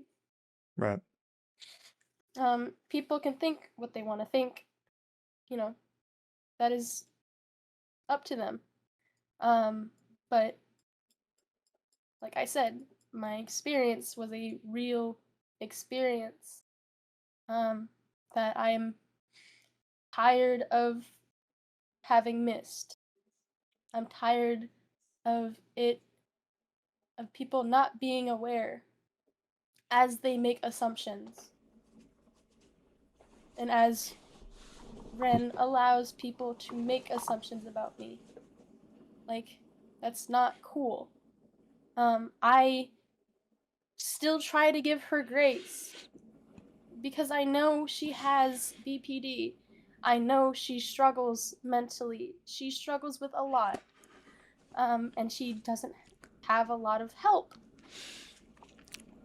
Right. People can think what they want to think, you know, that is up to them. Um, but like I said, my experience was a real experience. Um, that I am tired of having missed. I'm tired of of people not being aware as they make assumptions. And as Ren allows people to make assumptions about me. Like, that's not cool. I still try to give her grace because I know she has BPD. I know she struggles mentally. She struggles with a lot. And she doesn't have a lot of help.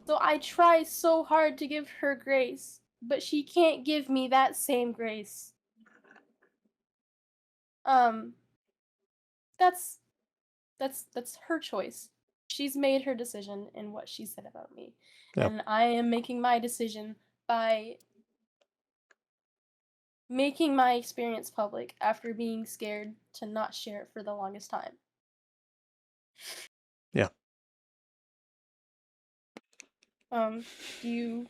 So I try so hard to give her grace, but she can't give me that same grace. Um, that's that's her choice. She's made her decision in what she said about me. Yep. And I am making my decision by making my experience public after being scared to not share it for the longest time. Yeah. Do you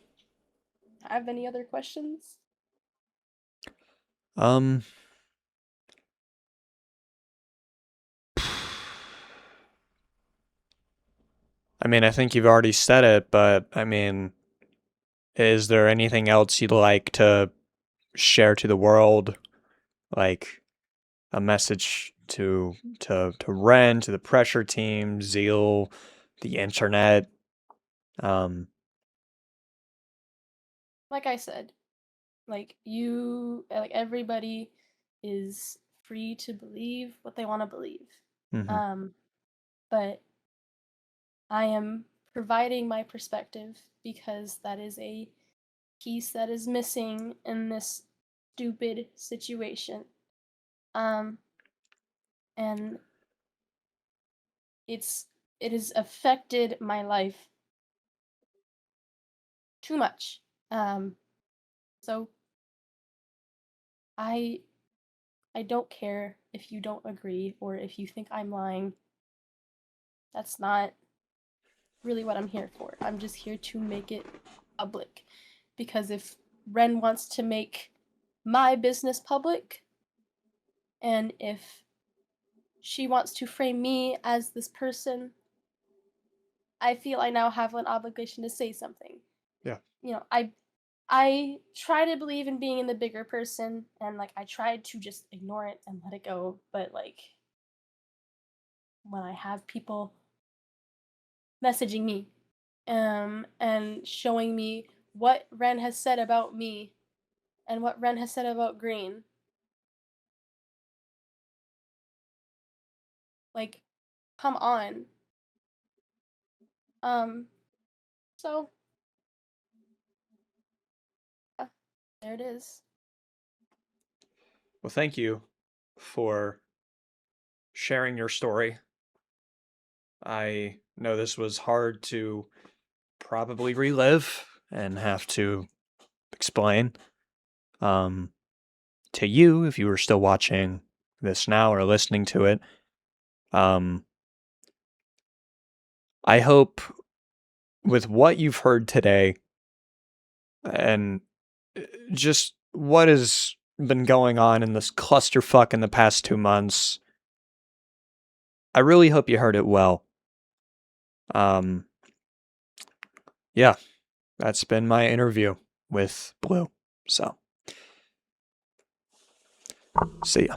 have any other questions? Um, I mean, I think you've already said it, but I mean, is there anything else you'd like to share to the world? Like a message to Ren, to the pressure team, Zeal, the internet. Um, Like I said, like everybody is free to believe what they want to believe. mhm. Um, but I am providing my perspective because that is a piece that is missing in this stupid situation. Um, and it has affected my life too much. So I I don't care if you don't agree or if you think I'm lying. That's not really what I'm here for. I'm just here to make it public. Because if Ren wants to make my business public, and if she wants to frame me as this person, I feel I now have an obligation to say something. Yeah. You know, I try to believe in being in the bigger person and like I tried to just ignore it and let it go, but like when I have people messaging me and showing me what Ren has said about me and what Ren has said about Green. Like, come on. Um, so yeah, there it is. Well, thank you for sharing your story. I know this was hard to probably relive and have to explain. To you, if you were still watching this now or listening to it, um, I hope with what you've heard today and just what has been going on in this clusterfuck in the past 2 months, I really hope you heard it well. Um, yeah, that's been my interview with Blue. So, see ya.